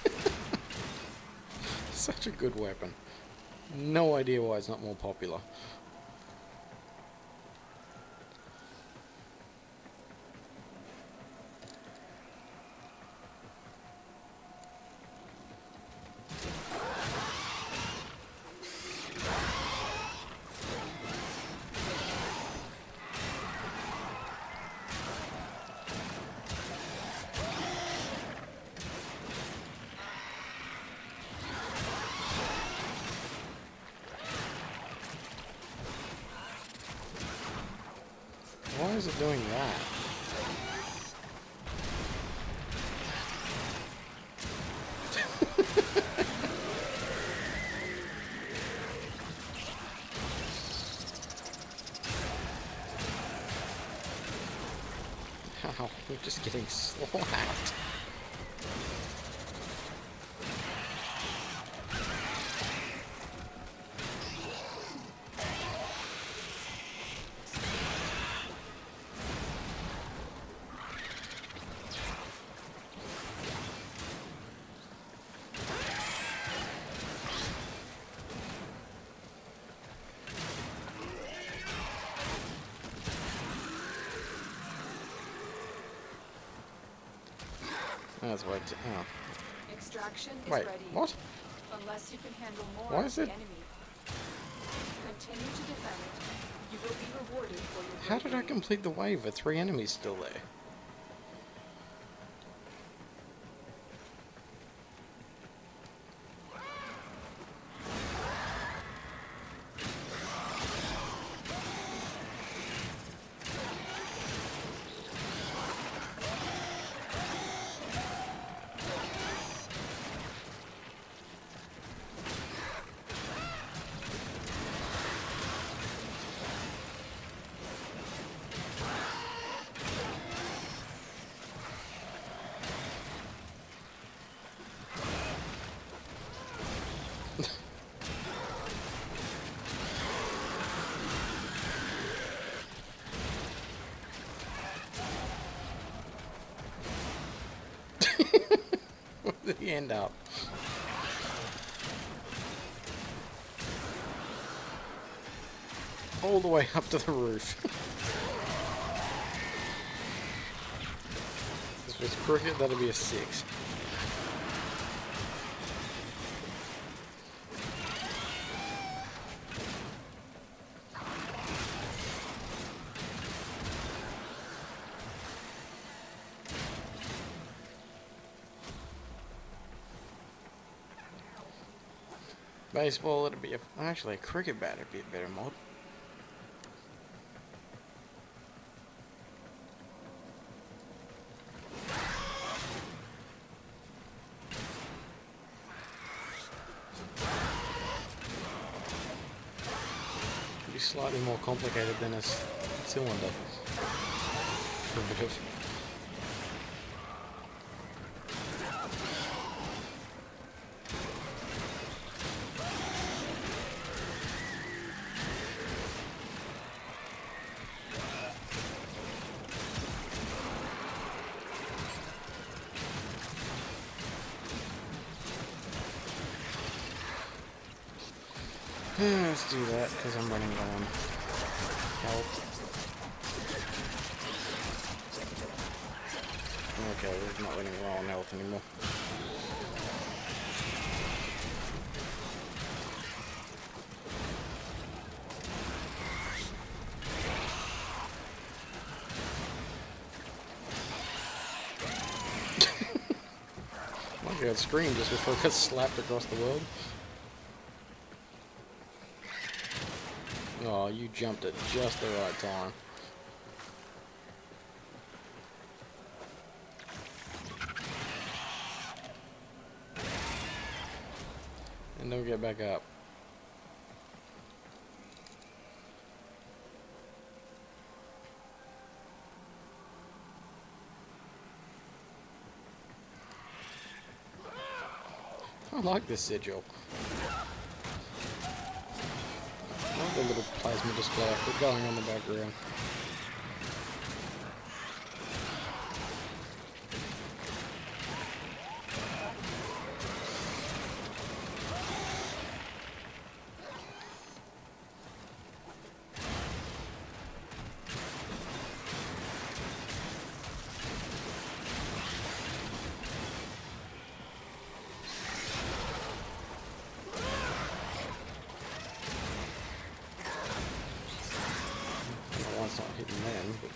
Such a good weapon. No idea why it's not more popular. Why is it doing that? Ow, we're just getting slapped. That's what. Oh. Extraction is Wait, ready. what? Unless you can handle more Why of is the it- enemy. Continue to defend. You will be rewarded for your How did I bravery. complete the wave with 3 enemies still there? Where did he end up? All the way up to the roof. This was cricket, that'll be a 6. Baseball, it'd be actually a cricket bat would be a better mod. Be slightly more complicated than a cylinder. A bit of. Let's do that, because I'm running low on health. Okay, we're not running low on health anymore. My god, scream just before it got slapped across the world. Oh, you jumped at just the right time. And don't get back up. I like this sigil. I like the little plasma display I've got going on in the background. It's not hitting them, but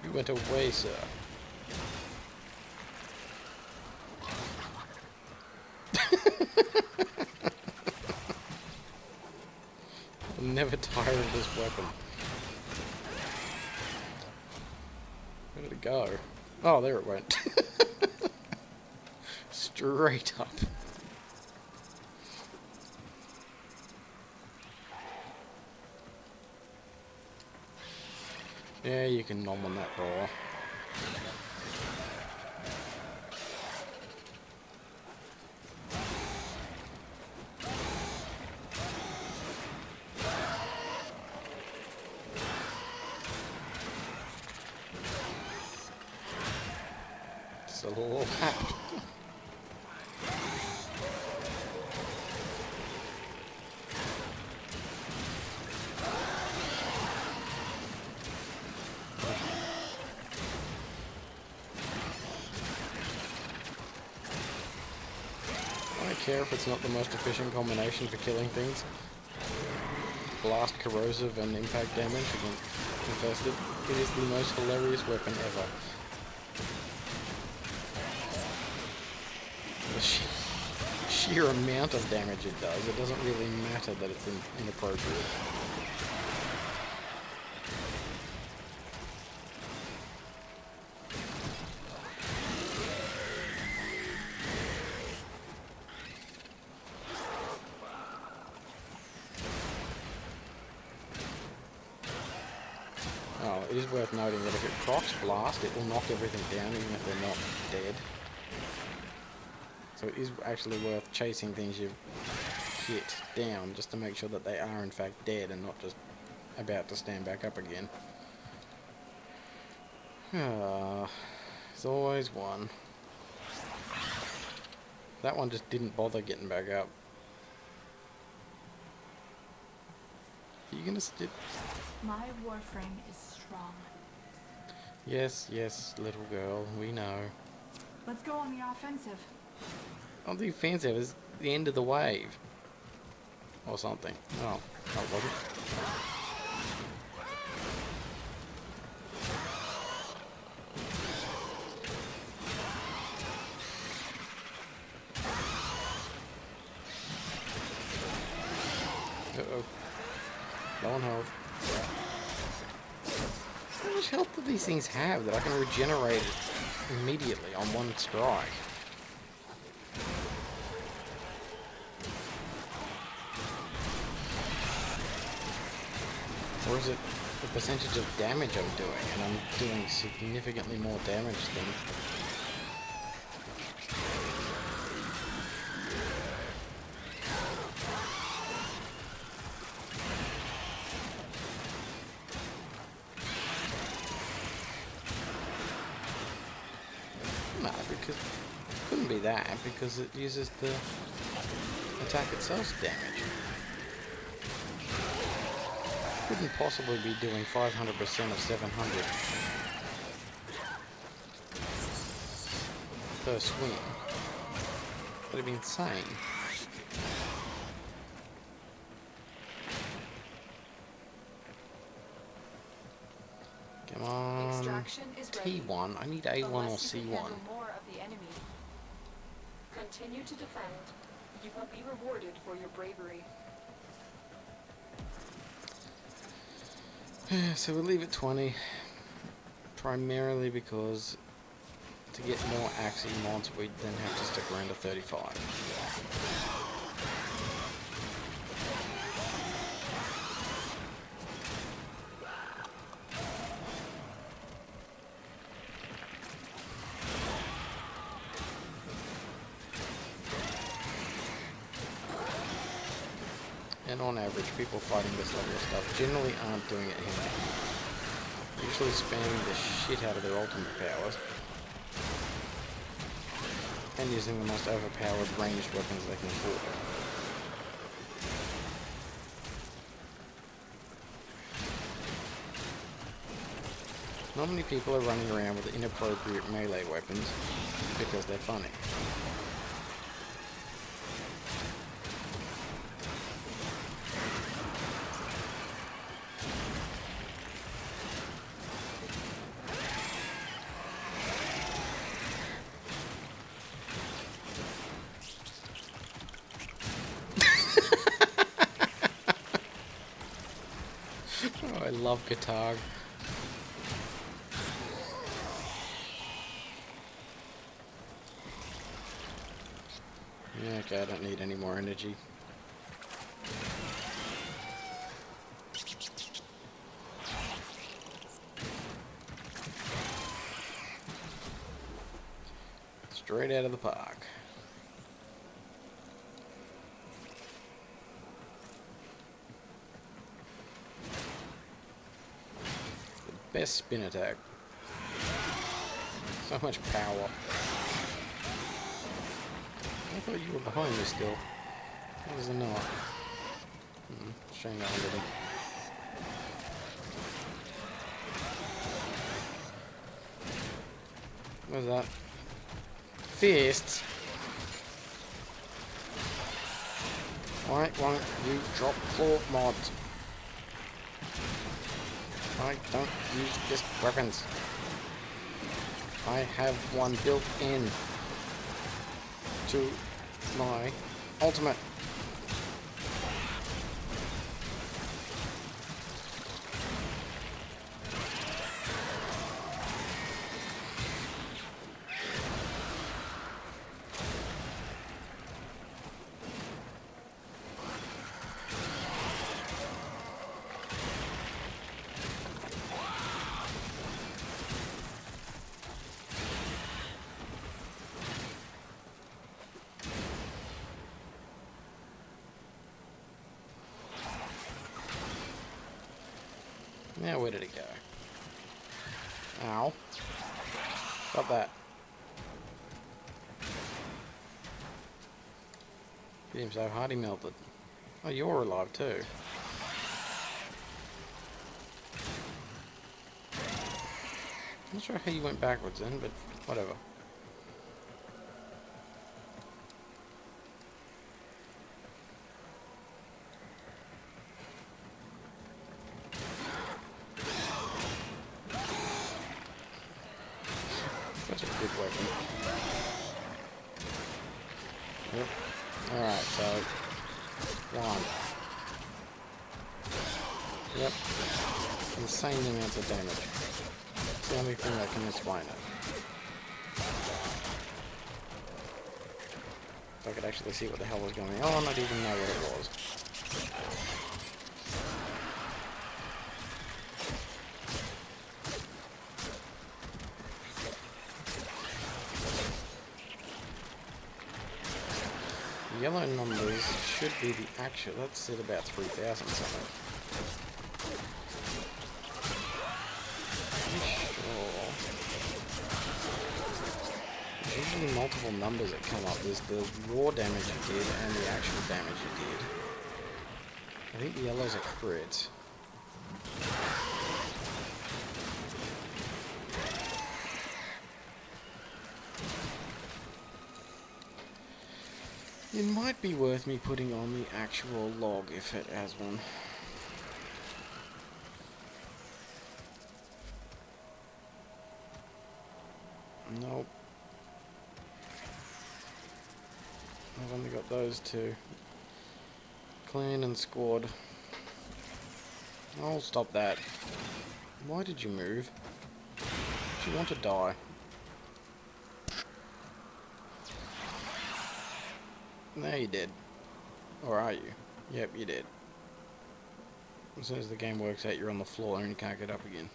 you went away, sir. I'm never tired of this weapon. Where did it go? Oh, there it went. Straight up. Yeah, you can nom on that roar. It's a little hat. I don't care if it's not the most efficient combination for killing things. Blast, corrosive, and impact damage against infested. It is the most hilarious weapon ever. The sheer amount of damage it does, it doesn't really matter that it's inappropriate. is worth noting that if it procs blast, it will knock everything down even if they're not dead. So it is actually worth chasing things you've hit down just to make sure that they are in fact dead and not just about to stand back up again. There's always one. That one just didn't bother getting back up. Are you gonna sit? My Warframe is strong. Yes, yes, little girl, we know. Let's go on the offensive. On the offensive is the end of the wave. Or something. Oh, that wasn't. Uh-oh. Low on health. How much health do these things have that I can regenerate it immediately on one strike? Or is it the percentage of damage I'm doing, and I'm doing significantly more damage than... No, because it couldn't be that, because it uses the attack itself's damage. Couldn't possibly be doing 500% of 700 per swing. That'd be insane. Come on. Extraction is ready. T1. I need A1 or Unless you can C1. handle more of the enemy. Continue to defend. You will be rewarded for your bravery. So we'll leave it 20, primarily because to get more Axie mods we then have to stick around to 35. And on average, people fighting this level of stuff generally aren't doing it here. Usually spamming the shit out of their ultimate powers. And using the most overpowered ranged weapons they can afford. Not many people are running around with inappropriate melee weapons because they're funny. Oh, I love guitar. Yeah, okay, I don't need any more energy. Straight out of the park. Best spin attack. So much power. I thought you were behind me still. Why was it not? Shame I did it. What was that? Fists? Why won't you drop claw mods? I don't use disc weapons. I have one built in to my ultimate. Now where did it go? Ow. Stop that. Hit him so hard he melted. Oh, you're alive too. Not sure how you went backwards then, but whatever. That's a good weapon. Yep. Alright, so... one. Yep. Insane amounts of damage. It's the only thing that can explain it. If I could actually see what the hell was going on, I'd even know what it was. Yellow numbers should be the actual. That's at about 3,000 something. There's usually multiple numbers that come up. There's the raw damage you did and the actual damage you did. I think the yellows are crits. It might be worth me putting on the actual log if it has one. Nope. I've only got those two. Clan and squad. I'll stop that. Why did you move? Did you want to die? No, you did. Or are you? Yep, you did. As soon as the game works out, you're on the floor and you can't get up again.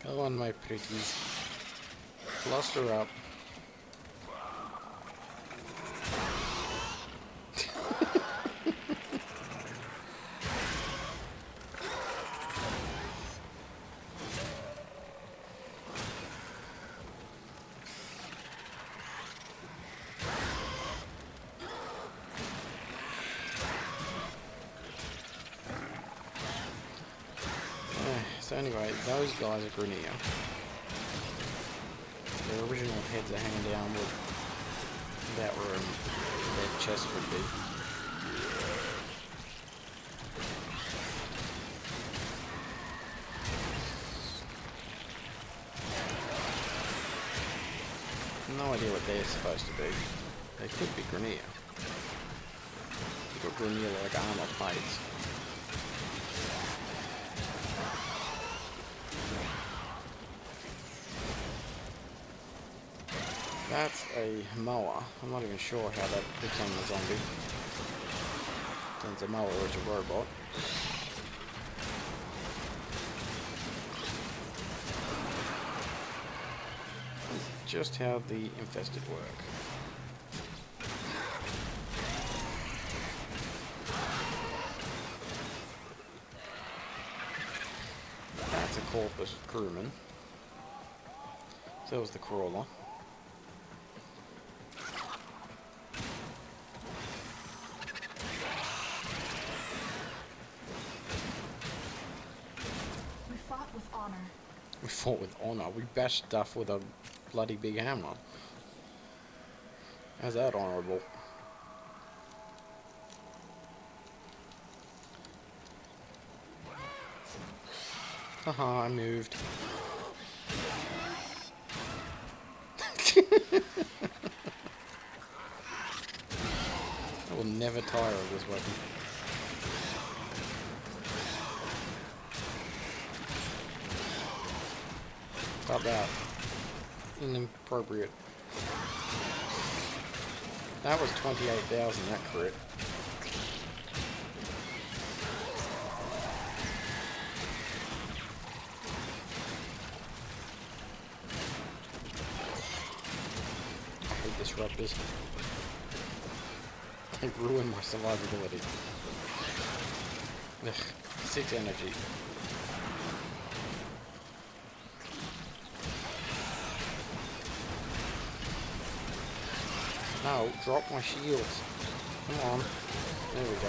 Go on, my pretties. Cluster up. So anyway, those guys are Grenier. Their original heads are hanging down with that room. Their chest would be. No idea what they're supposed to be. They could be Grenier. You've got Grenier like armor plates. That's a mower. I'm not even sure how that became a zombie. It's a mower or it's a robot. That's just how the infested work. That's a corpus crewman. So that was the crawler. We fought with honor. We bashed stuff with a bloody big hammer. How's that honourable? Haha, I moved. I will never tire of this weapon. Stop that. Inappropriate. That was 28,000, that crit. disruptors. They ruin my survivability. Ugh, 6 energy. No, drop my shields. Come on. There we go.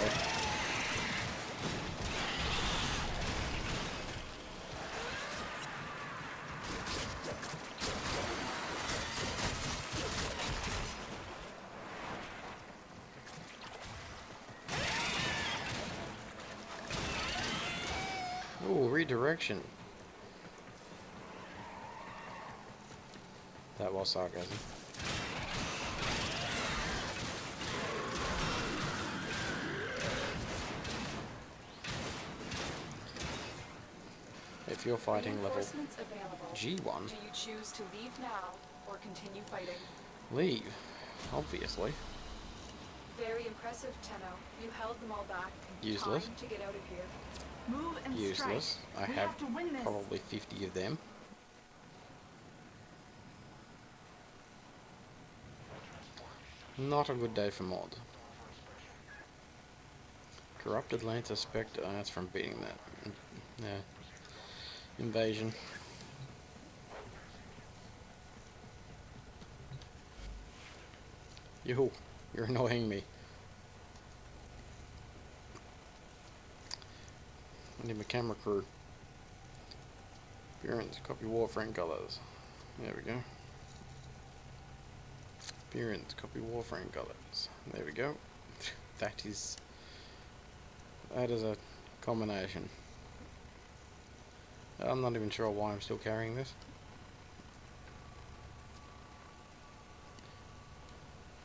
Ooh, redirection. That was sarcasm. If you're fighting level Available. G1, Do you choose to leave now or continue fighting? leave, obviously. Very impressive, Tenno. You held them all back. Useless. Time to get out of here. Move and Useless. strike. I We have to win this. probably 50 of them. Not a good day for mod. Corrupted Lancer Spectre. That's from beating that. Yeah. Invasion. Yo, you're annoying me. I need my camera crew. Appearance, copy Warframe colors. There we go. Appearance, copy Warframe colors. There we go. That is a combination. I'm not even sure why I'm still carrying this.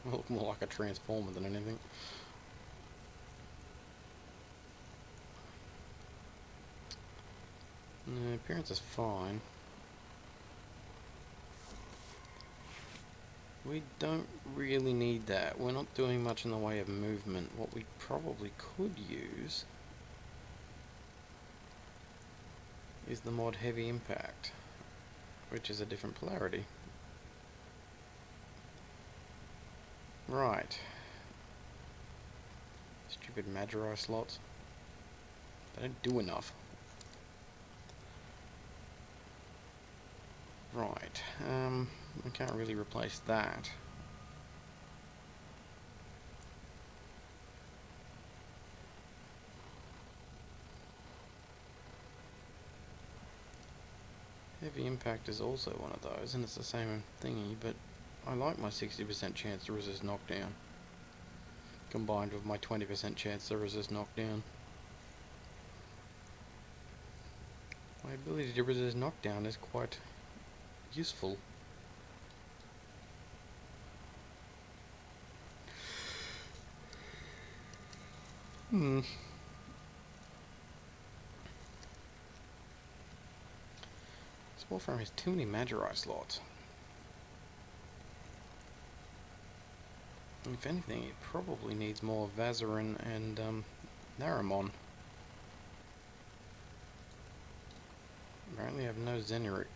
I look more like a transformer than anything. No, appearance is fine. We don't really need that. We're not doing much in the way of movement. What we probably could use is the mod Heavy Impact, which is a different polarity. Right. Stupid Magiri slots. They don't do enough. Right. I can't really replace that. Heavy Impact is also one of those, and it's the same thingy, but I like my 60% chance to resist knockdown, combined with my 20% chance to resist knockdown. My ability to resist knockdown is quite useful. This Warframe has too many Magiri slots. If anything, it probably needs more Vazarin and Naramon. Apparently I have no Zenuric.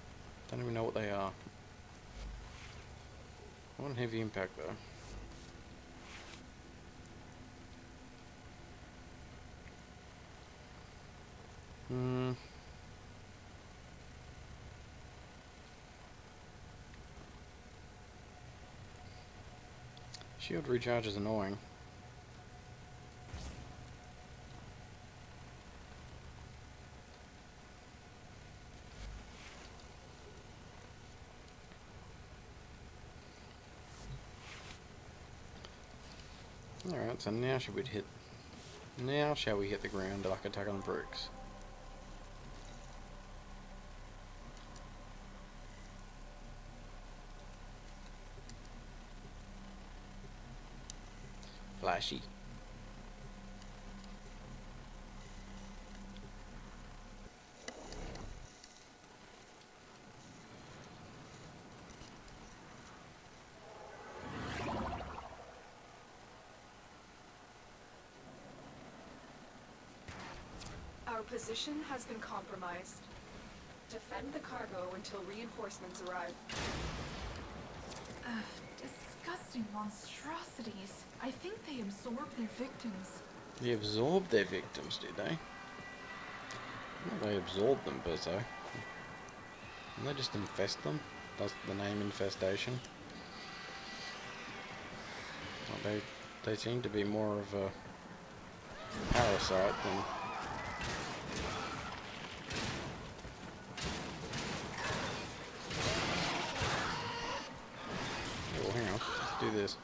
Don't even know what they are. I want Heavy Impact though. Shield recharge is annoying. Alright, so now shall we hit the ground like attack on the bricks? Flashy. Our position has been compromised. Defend the cargo until reinforcements arrive. Disgusting. disgusting monstrosities. I think they absorb their victims. They absorb their victims, do they? Well, they absorb them per se. And they just infest them? That's the name infestation. Well, they seem to be more of a parasite than... Oh, hang on. Let's do this.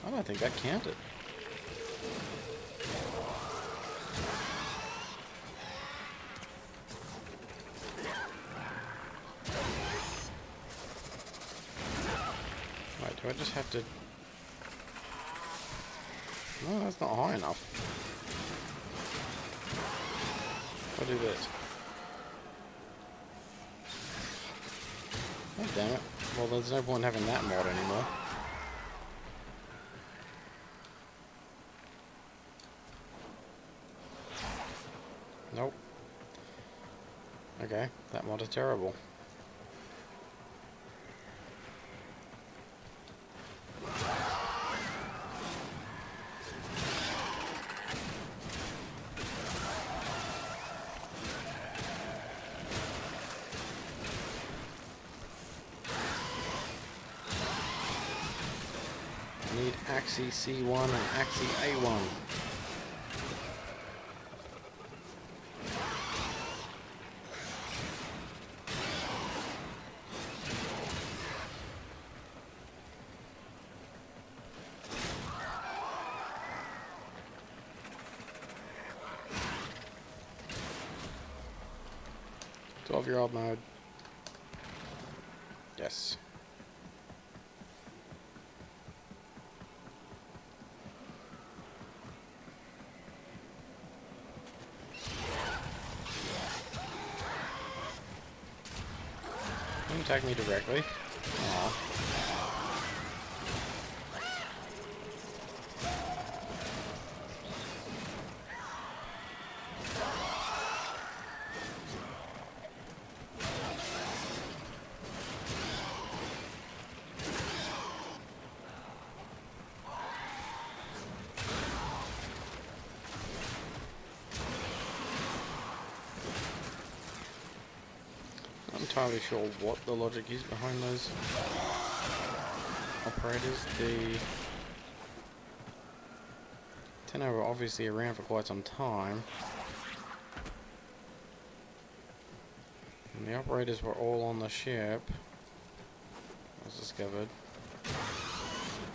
I don't think that counted. Wait, do I just have to... No, that's not high enough. I'll do this. Oh, damn it. Well, there's no point having that mod anymore. Nope. Okay, that mod is terrible. Need Axie C1 and Axie A1. Twelve-year-old mode. Yes. Don't attack me directly. Aww. 'Entirely sure what the logic is behind those operators. The Tenno were obviously around for quite some time, and the operators were all on the ship, as discovered.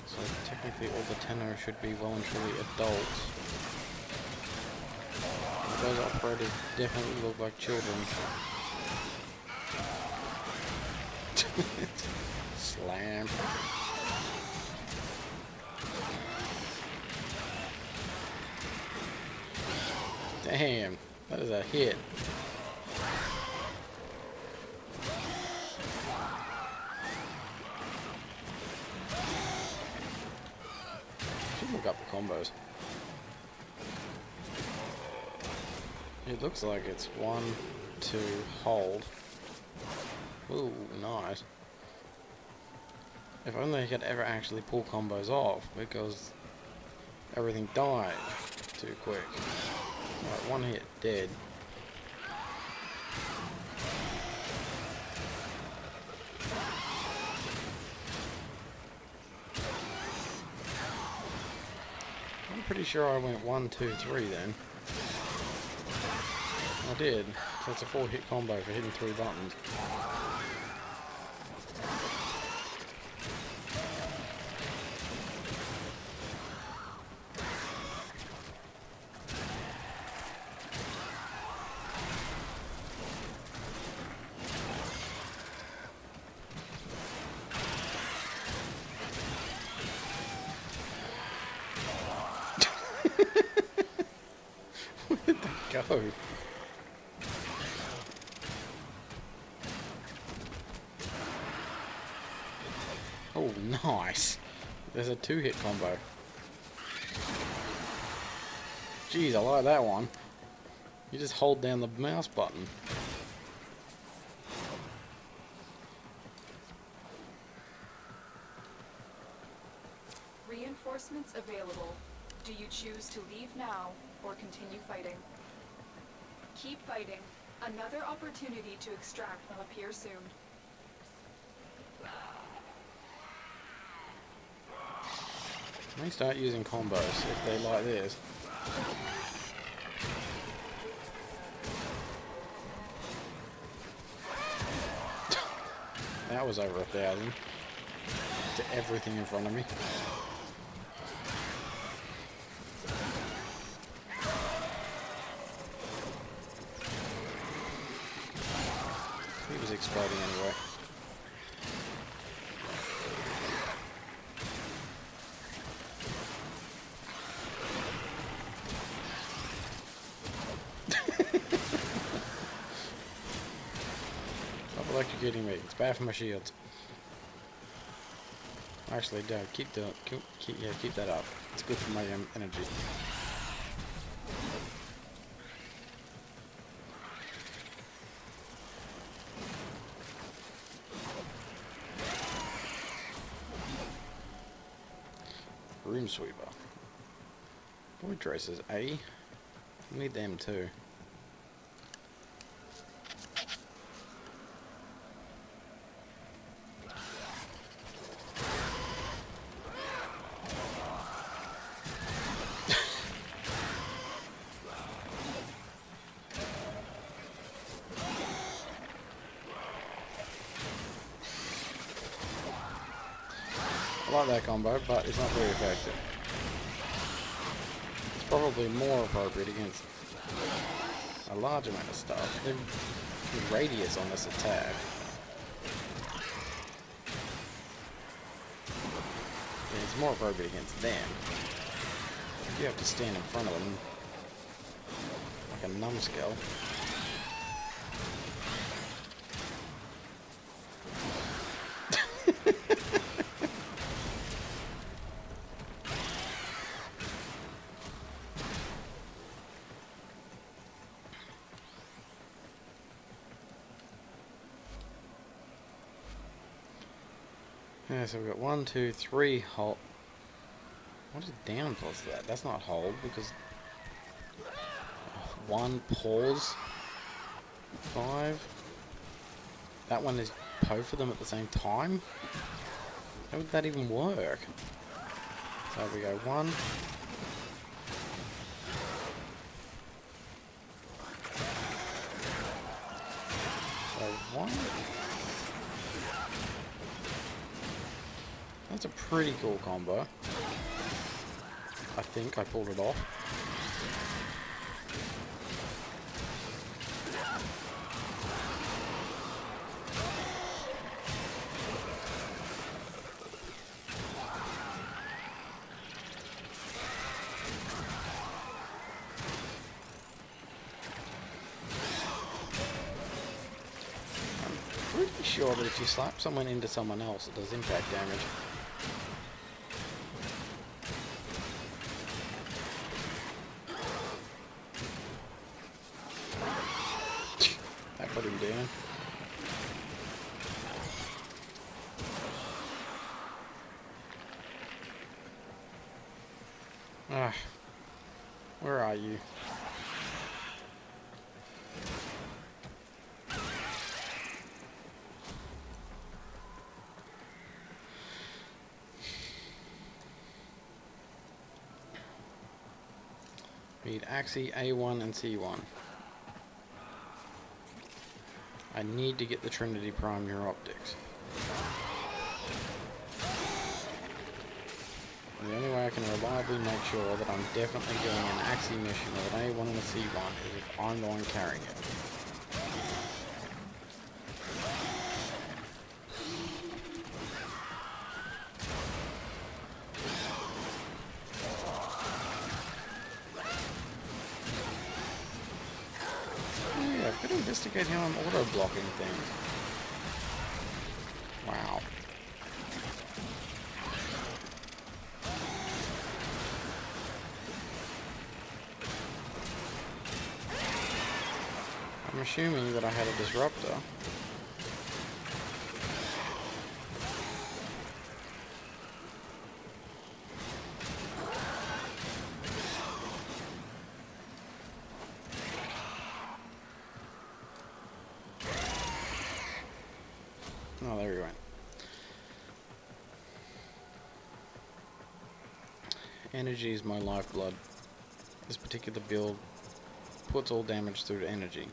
So technically all the Tenno should be well and truly adults. But those operators definitely look like children. Slam. Damn, that is a hit. Should look up the combos. It looks like it's 1, 2, hold. Ooh, nice. If only I could ever actually pull combos off, because everything died too quick. Alright, one hit, dead. I'm pretty sure I went 1, 2, 3 then. I did. So it's a 4-hit combo for hitting 3 buttons. Where did that go? Oh, nice. There's a 2-hit combo. Jeez, I like that one. You just hold down the mouse button. points available. Do you choose to leave now or continue fighting? Keep fighting. Another opportunity to extract will appear soon. They start using combos if they like this. That was over 1,000 to everything in front of me. He was exploding anyway. Stop electrocuting me. It's bad for my shields. Actually, no, keep that up. It's good for my energy. Room sweeper. Void tracers, A. We need them too. I like that combo, but it's not very effective. It's probably more appropriate against a large amount of stuff. The radius on this attack. Yeah, it's more appropriate against them. You have to stand in front of them like a numbskull. Yeah, so we've got 1, 2, 3 hold. What is down plus that? That's not hold because 1 pause 5. That one is both of them at the same time. How would that even work? So we go 1. So 1. That's a pretty cool combo. I think I pulled it off. I'm pretty sure that if you slap someone into someone else, it does impact damage. Put him down. Ah, where are you? Need Axie, A1 and C1. I need to get the Trinity Prime neuroptics. And the only way I can reliably make sure that I'm definitely doing an Axie mission with an A1 and a C1 is if I'm the one carrying it. I've got to investigate how I'm auto-blocking things. Wow. I'm assuming that I had a disruptor. there we went. Energy is my lifeblood. This particular build puts all damage through to energy,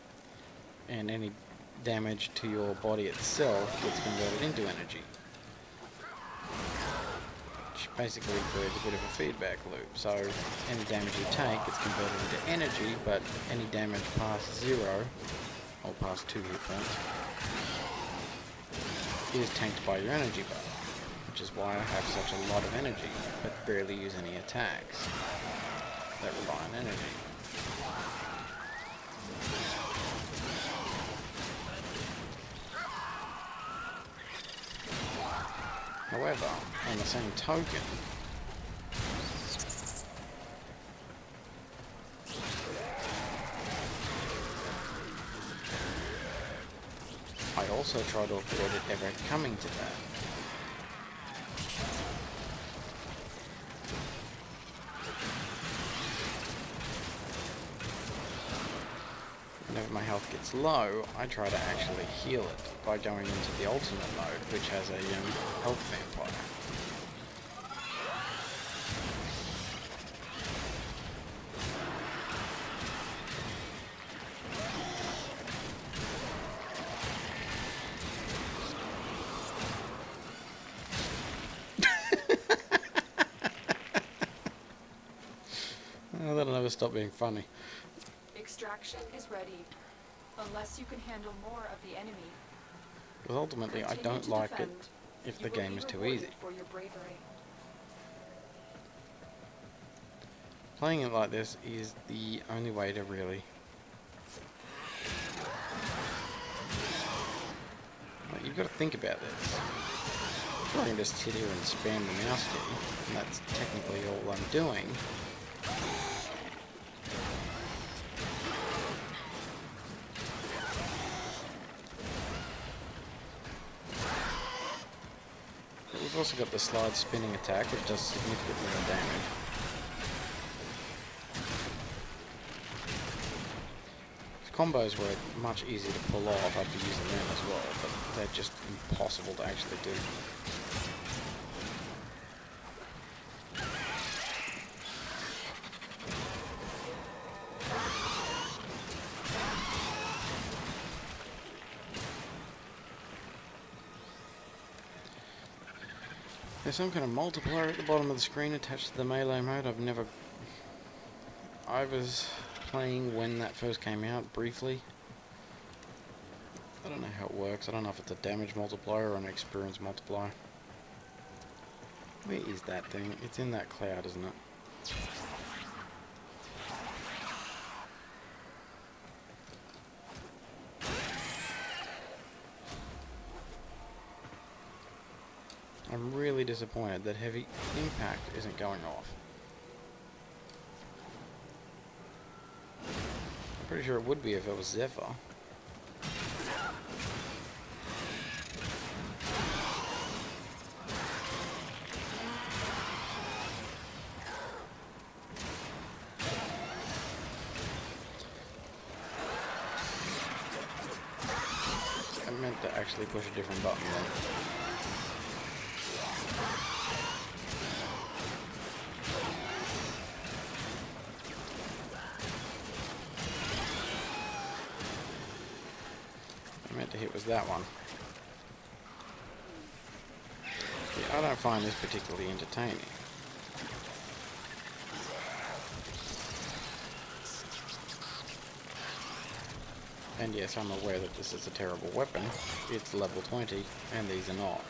and any damage to your body itself gets converted into energy, which basically creates a bit of a feedback loop. So any damage you take gets converted into energy, but any damage past 0 or past 2 hit points is tanked by your energy bar, which is why I have such a lot of energy but barely use any attacks that rely on energy. However, on the same token, I also try to avoid it ever coming to that. Whenever my health gets low, I try to actually heal it by going into the ultimate mode, which has a health vampire. Oh, that'll never stop being funny. Extraction is ready. Unless you can handle more of the enemy. Because ultimately, I Continue don't to like it defend. if You the will game be is too rewarded easy. for your bravery. Playing it like this is the only way to really... Like, you've got to think about this. Sure, I can just sit here and spam the mouse key, and that's technically all I'm doing. But we've also got the slide spinning attack, which does significantly more damage. Combos were much easier to pull off, I'd be using them as well, but they're just impossible to actually do. There's some kind of multiplier at the bottom of the screen attached to the melee mode. I was playing when that first came out, briefly. I don't know how it works. I don't know if it's a damage multiplier or an experience multiplier. Where is that thing? It's in that cloud, isn't it? I'm really disappointed that heavy impact isn't going off. I'm pretty sure it would be if it was Zephyr. I meant to actually push a different button then. To hit was that one. Yeah, I don't find this particularly entertaining. And yes, I'm aware that this is a terrible weapon. It's level 20, and these are not.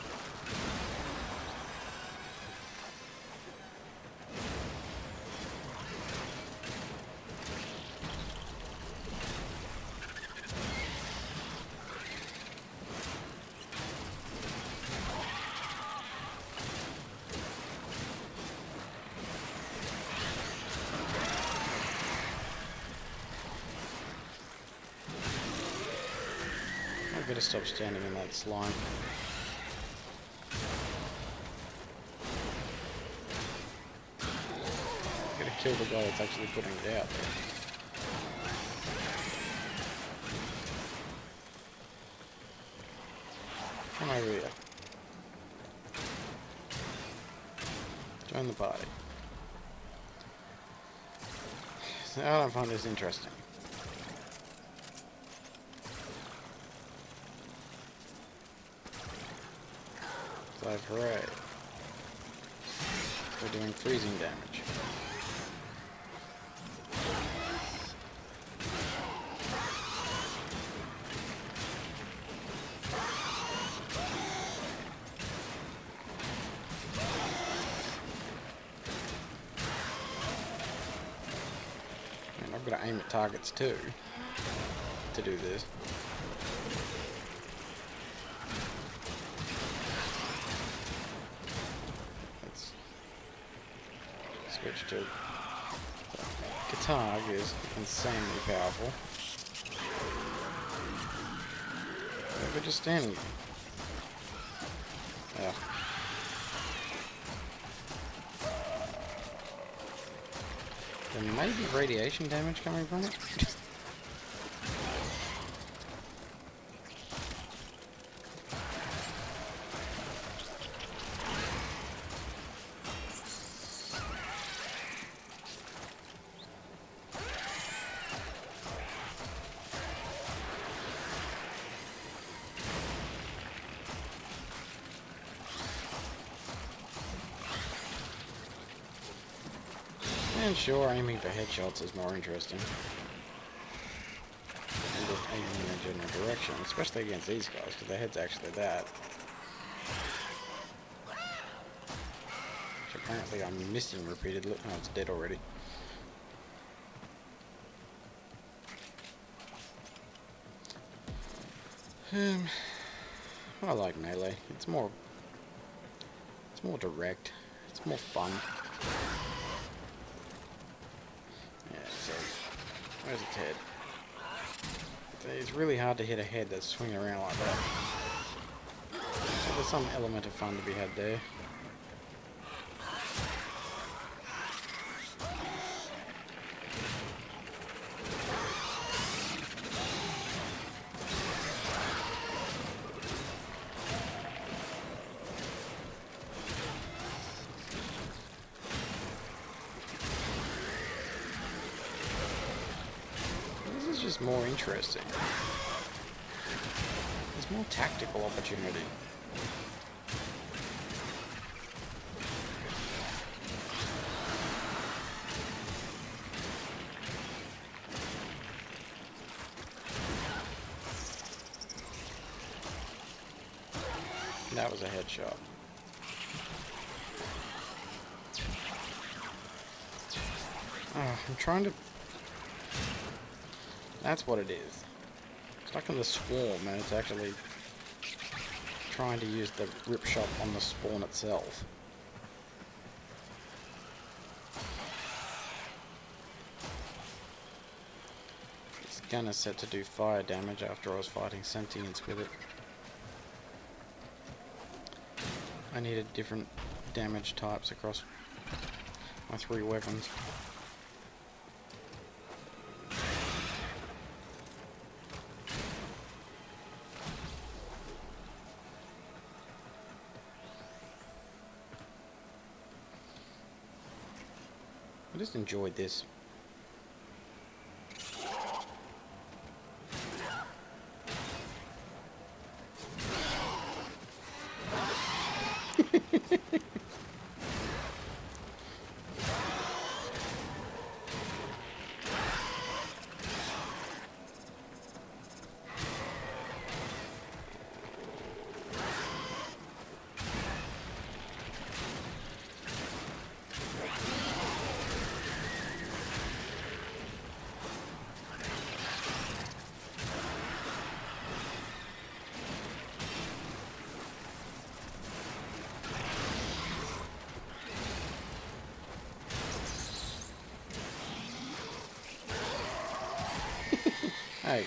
I better stop standing in that slime. I'm gonna kill the guy that's actually putting it out there. Come over here. Join the party. So I don't find this interesting. So hooray. We're doing freezing damage. And I've got to aim at targets too to do this. Let's switch to guitar is insanely powerful. We're just standing here. Yeah. There may be radiation damage coming from it. And sure, aiming for headshots is more interesting. And just aiming in a general direction, especially against these guys, because their head's actually that. Which apparently I'm missing repeatedly. Oh, it's dead already. I like melee. It's more direct. It's more fun. Where's its head? It's really hard to hit a head that's swinging around like that. So there's some element of fun to be had there. Just more interesting. There's more tactical opportunity. That was a headshot. Oh, I'm trying to... That's what it is. Stuck in the swarm and it's actually trying to use the rip shot on the spawn itself. It's gun is set to do fire damage after I was fighting sentients with it. I needed different damage types across my 3 weapons. I just enjoyed this. Hey,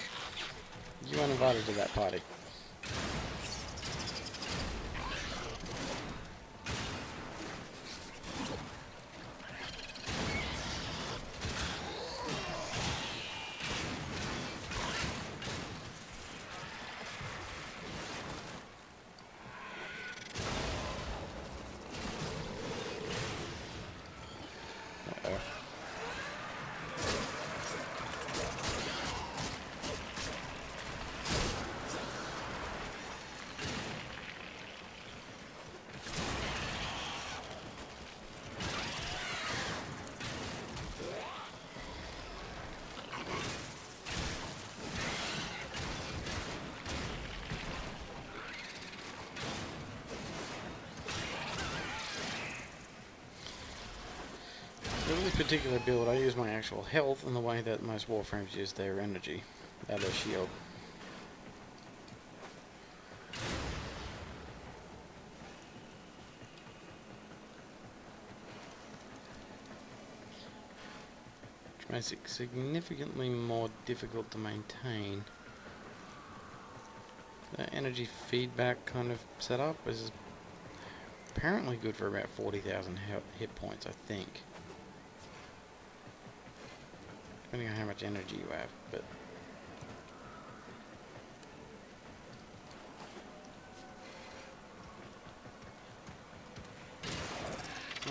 you weren't invited to that party. with this particular build, I use my actual health in the way that most Warframes use their energy. That is shield. Which makes it significantly more difficult to maintain. The energy feedback kind of setup is apparently good for about 40,000 hit points, I think. Depending on how much energy you have, but...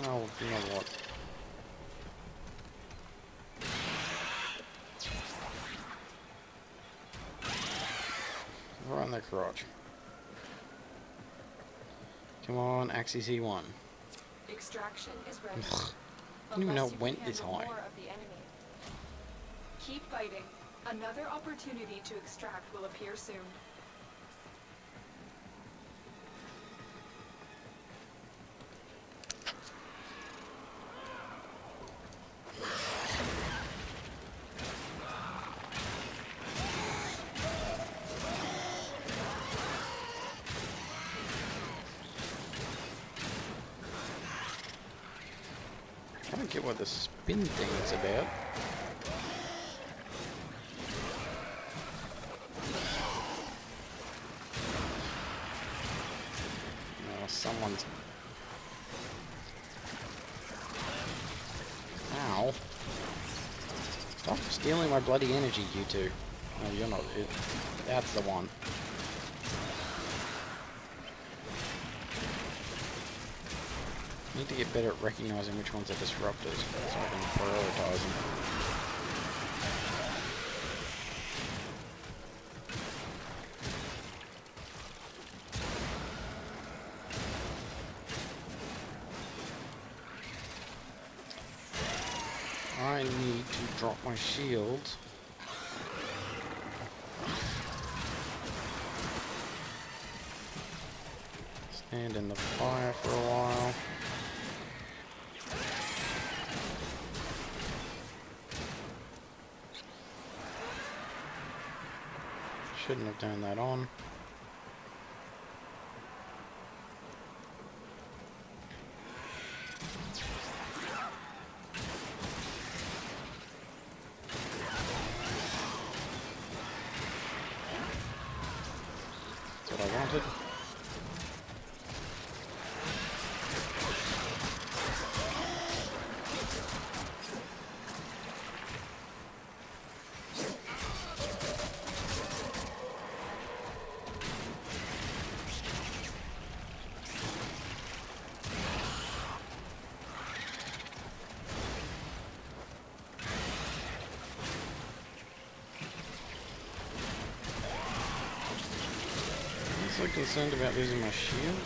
Oh, you know what? Right in their crotch. Come on, Axis E1. Extraction is ready. I didn't even know Unless it you went can this handle high. more of the enemy. Keep fighting. Another opportunity to extract will appear soon. I don't get what the spin thing is about. Oh, someone's... Ow. Stop stealing my bloody energy, you two. No, you're not it. That's the one. Need to get better at recognizing which ones are disruptors, so I can prioritize them. I need to drop my shield. Stand in the fire for a while. Shouldn't have turned that on. That's what I wanted. I'm so concerned about losing my shield.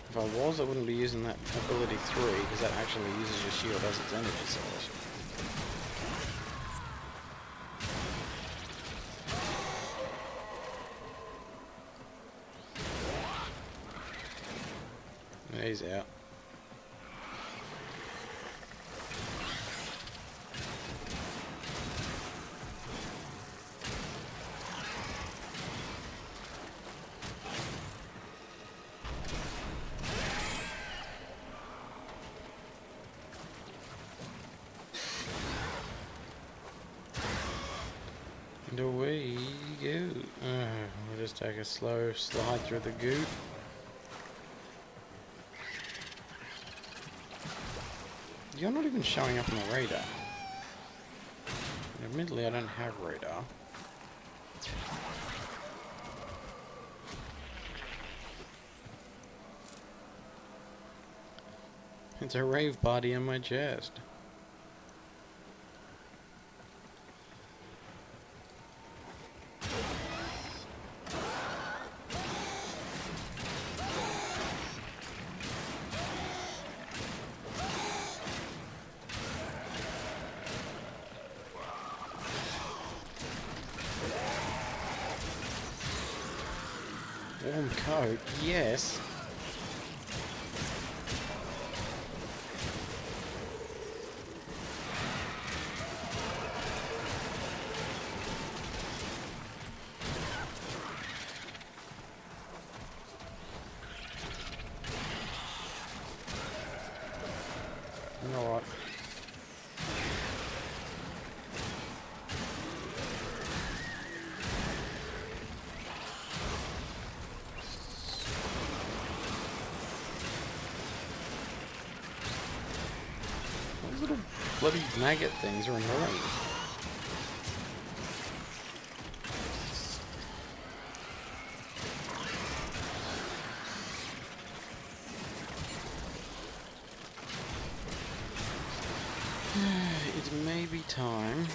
If I was, I wouldn't be using that ability 3, because that actually uses your shield as its energy source. He's out. And away you go. We'll just take a slow slide through the goop. You're not even showing up on the radar. Admittedly, I don't have radar. It's a rave party on my chest. Warm coat, yes. Alright. Those little bloody maggot things are annoying. It may be time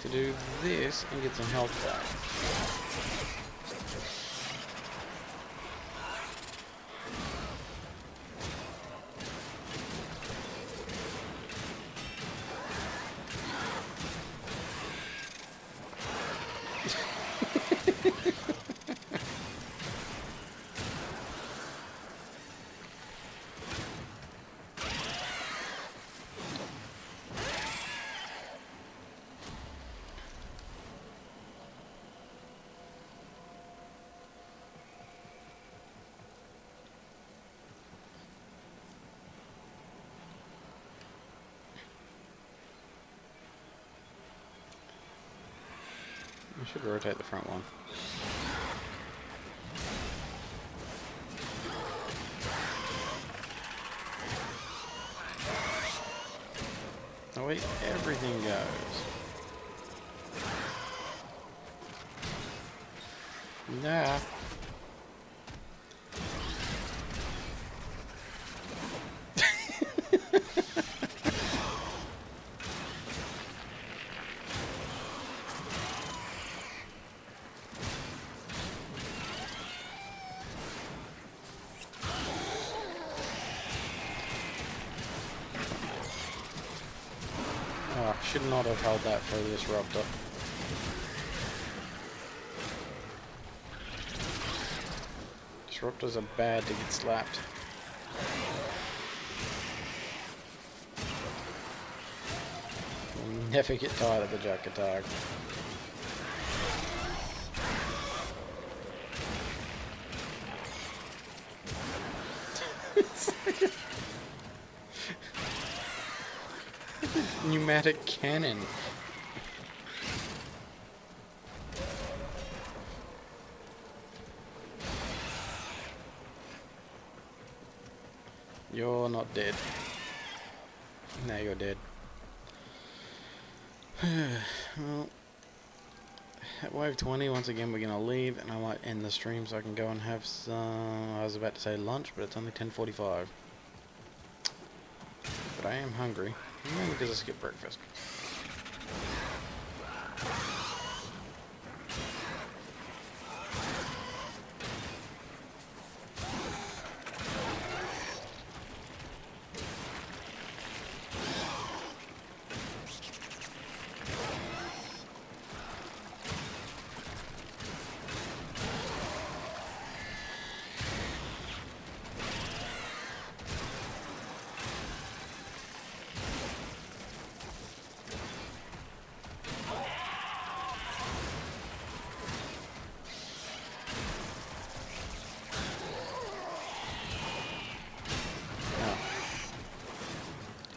to do this and get some health back. I should rotate the front one. Oh wait, everything goes. Nah. Oh, I should not have held that for the disruptor. Disruptors are bad to get slapped. You'll never get tired of the jack attack. Pneumatic cannon. You're not dead. Now you're dead. Well, at wave 20, once again, we're going to leave, and I might end the stream so I can go and have some... I was about to say lunch, but it's only 10:45. But I am hungry, mainly because I skipped breakfast.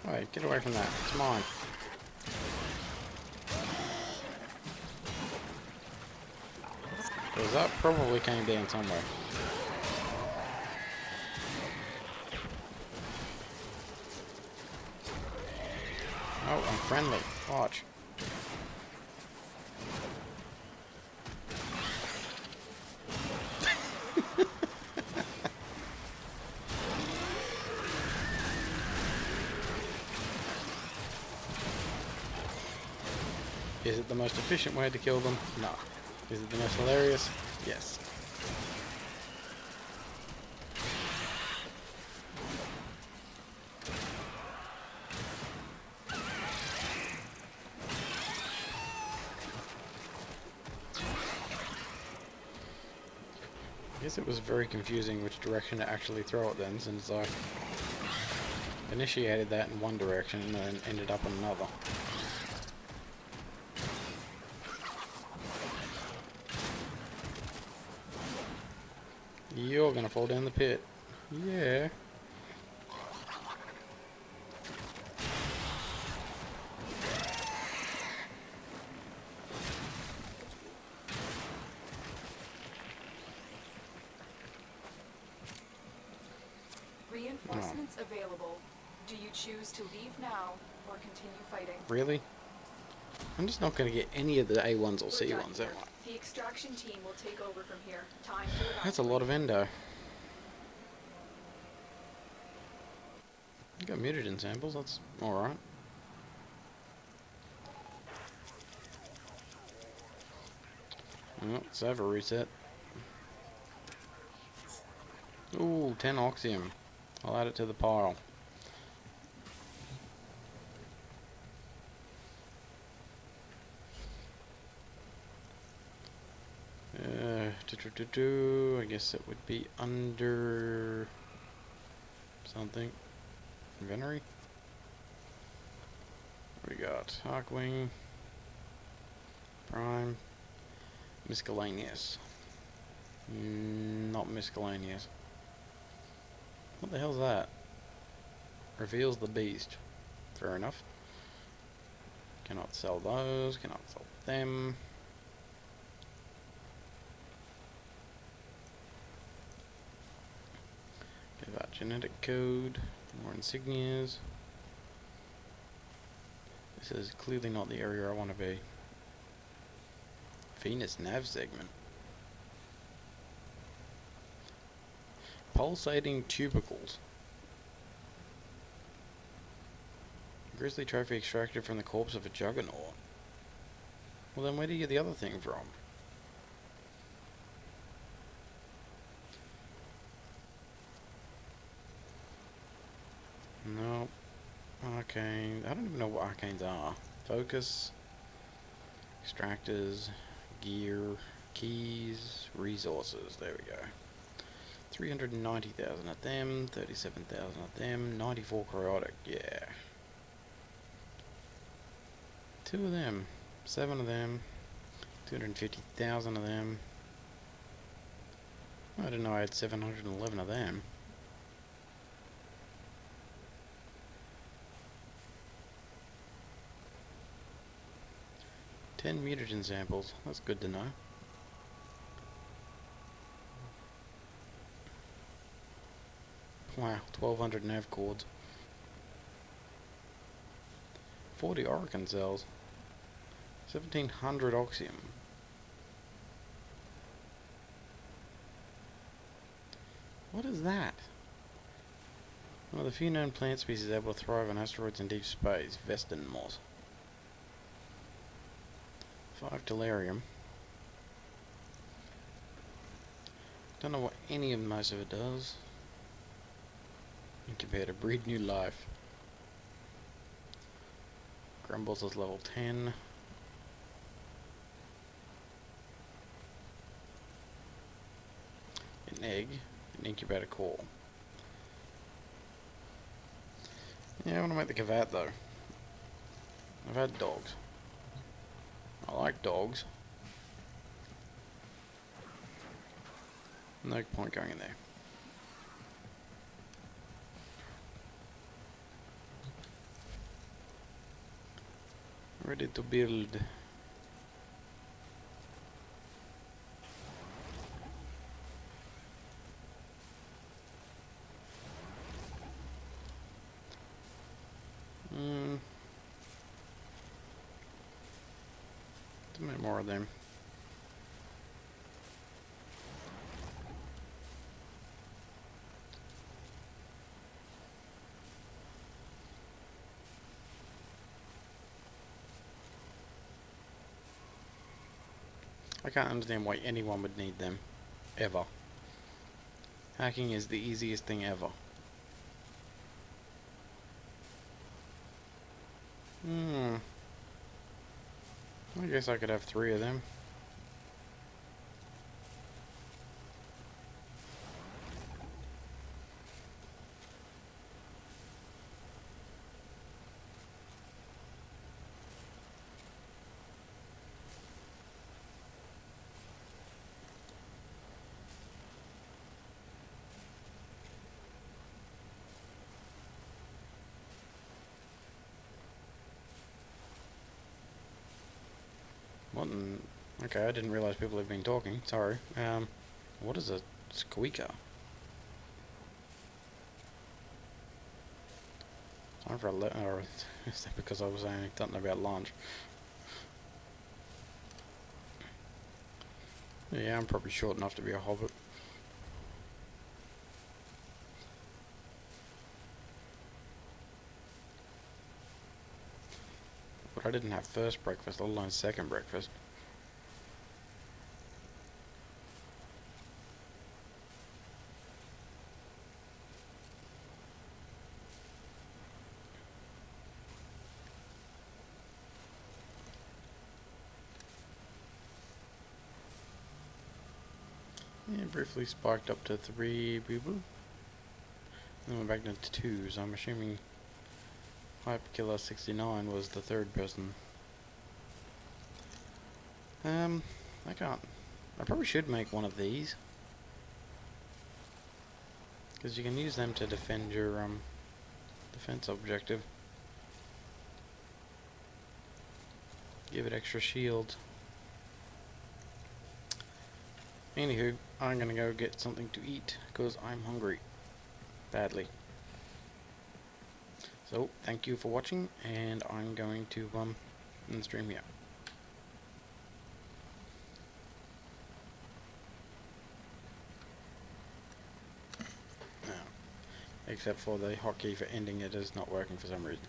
Wait, get away from that. It's mine. Because that probably came down somewhere. Oh, I'm friendly. Watch. Is it the most efficient way to kill them? No. Is it the most hilarious? Yes. guess it was very confusing which direction to actually throw it then, since I initiated that in one direction and then ended up in another. You're gonna fall down the pit. Yeah. Reinforcements available. Do you choose to leave now or continue fighting? Really? I'm just not gonna get any of the A1s or We're C1s, done am here. I? The extraction team will take over from here. Time to evacuate. That's a lot of endo. You got mutagen samples, that's alright. Well, let's have a reset. Ooh, 10 oxium. I'll add it to the pile. I guess it would be under something. Inventory? What do we got? Hawkwing. Prime. Miscellaneous. Not miscellaneous. What the hell's that? Reveals the beast. Fair enough. Cannot sell those. Cannot sell them. Give that genetic code. More insignias. This is clearly not the area I want to be. Venus nav segment. Pulsating tubercles. Grizzly trophy extracted from the corpse of a juggernaut. Well then where do you get the other thing from? No. Arcane. I don't even know what arcanes are. Focus. Extractors. Gear. Keys. Resources. There we go. 390,000 of them. 37,000 of them. 94 chaotic. Yeah. 2 of them. 7 of them. 250,000 of them. I didn't know I had 711 of them. Ten mutagen samples. That's good to know. Wow, 1200 nav cords. 40 Orokin cells. 1700 oxium. What is that? One of the few known plant species able to thrive on asteroids in deep space. Vestin moss. 5 delirium. Don't know what any of most of it does. Incubate to breed new life. Grumbles is level 10. An egg. An incubator core. Yeah, I want to make the cavat though. I've had dogs. I like dogs. No point going in there. Ready to build. Too many more of them. I can't understand why anyone would need them. Ever. Hacking is the easiest thing ever. I guess I could have 3 of them. Okay, I didn't realize people have been talking. Sorry. What is a squeaker? Time for or is that because I was saying something about lunch? Yeah, I'm probably short enough to be a hobbit. But I didn't have first breakfast, let alone second breakfast. Yeah, briefly spiked up to 3 boo-boo. Then went back down to 2, so I'm assuming Hyperkiller 69 was the third person. I can't. I probably should make one of these. Because you can use them to defend your, defense objective. Give it extra shield. Anywho, I'm gonna go get something to eat, because I'm hungry. Badly. So, thank you for watching, and I'm going to, end the stream here. Except for the hotkey for ending it is not working for some reason.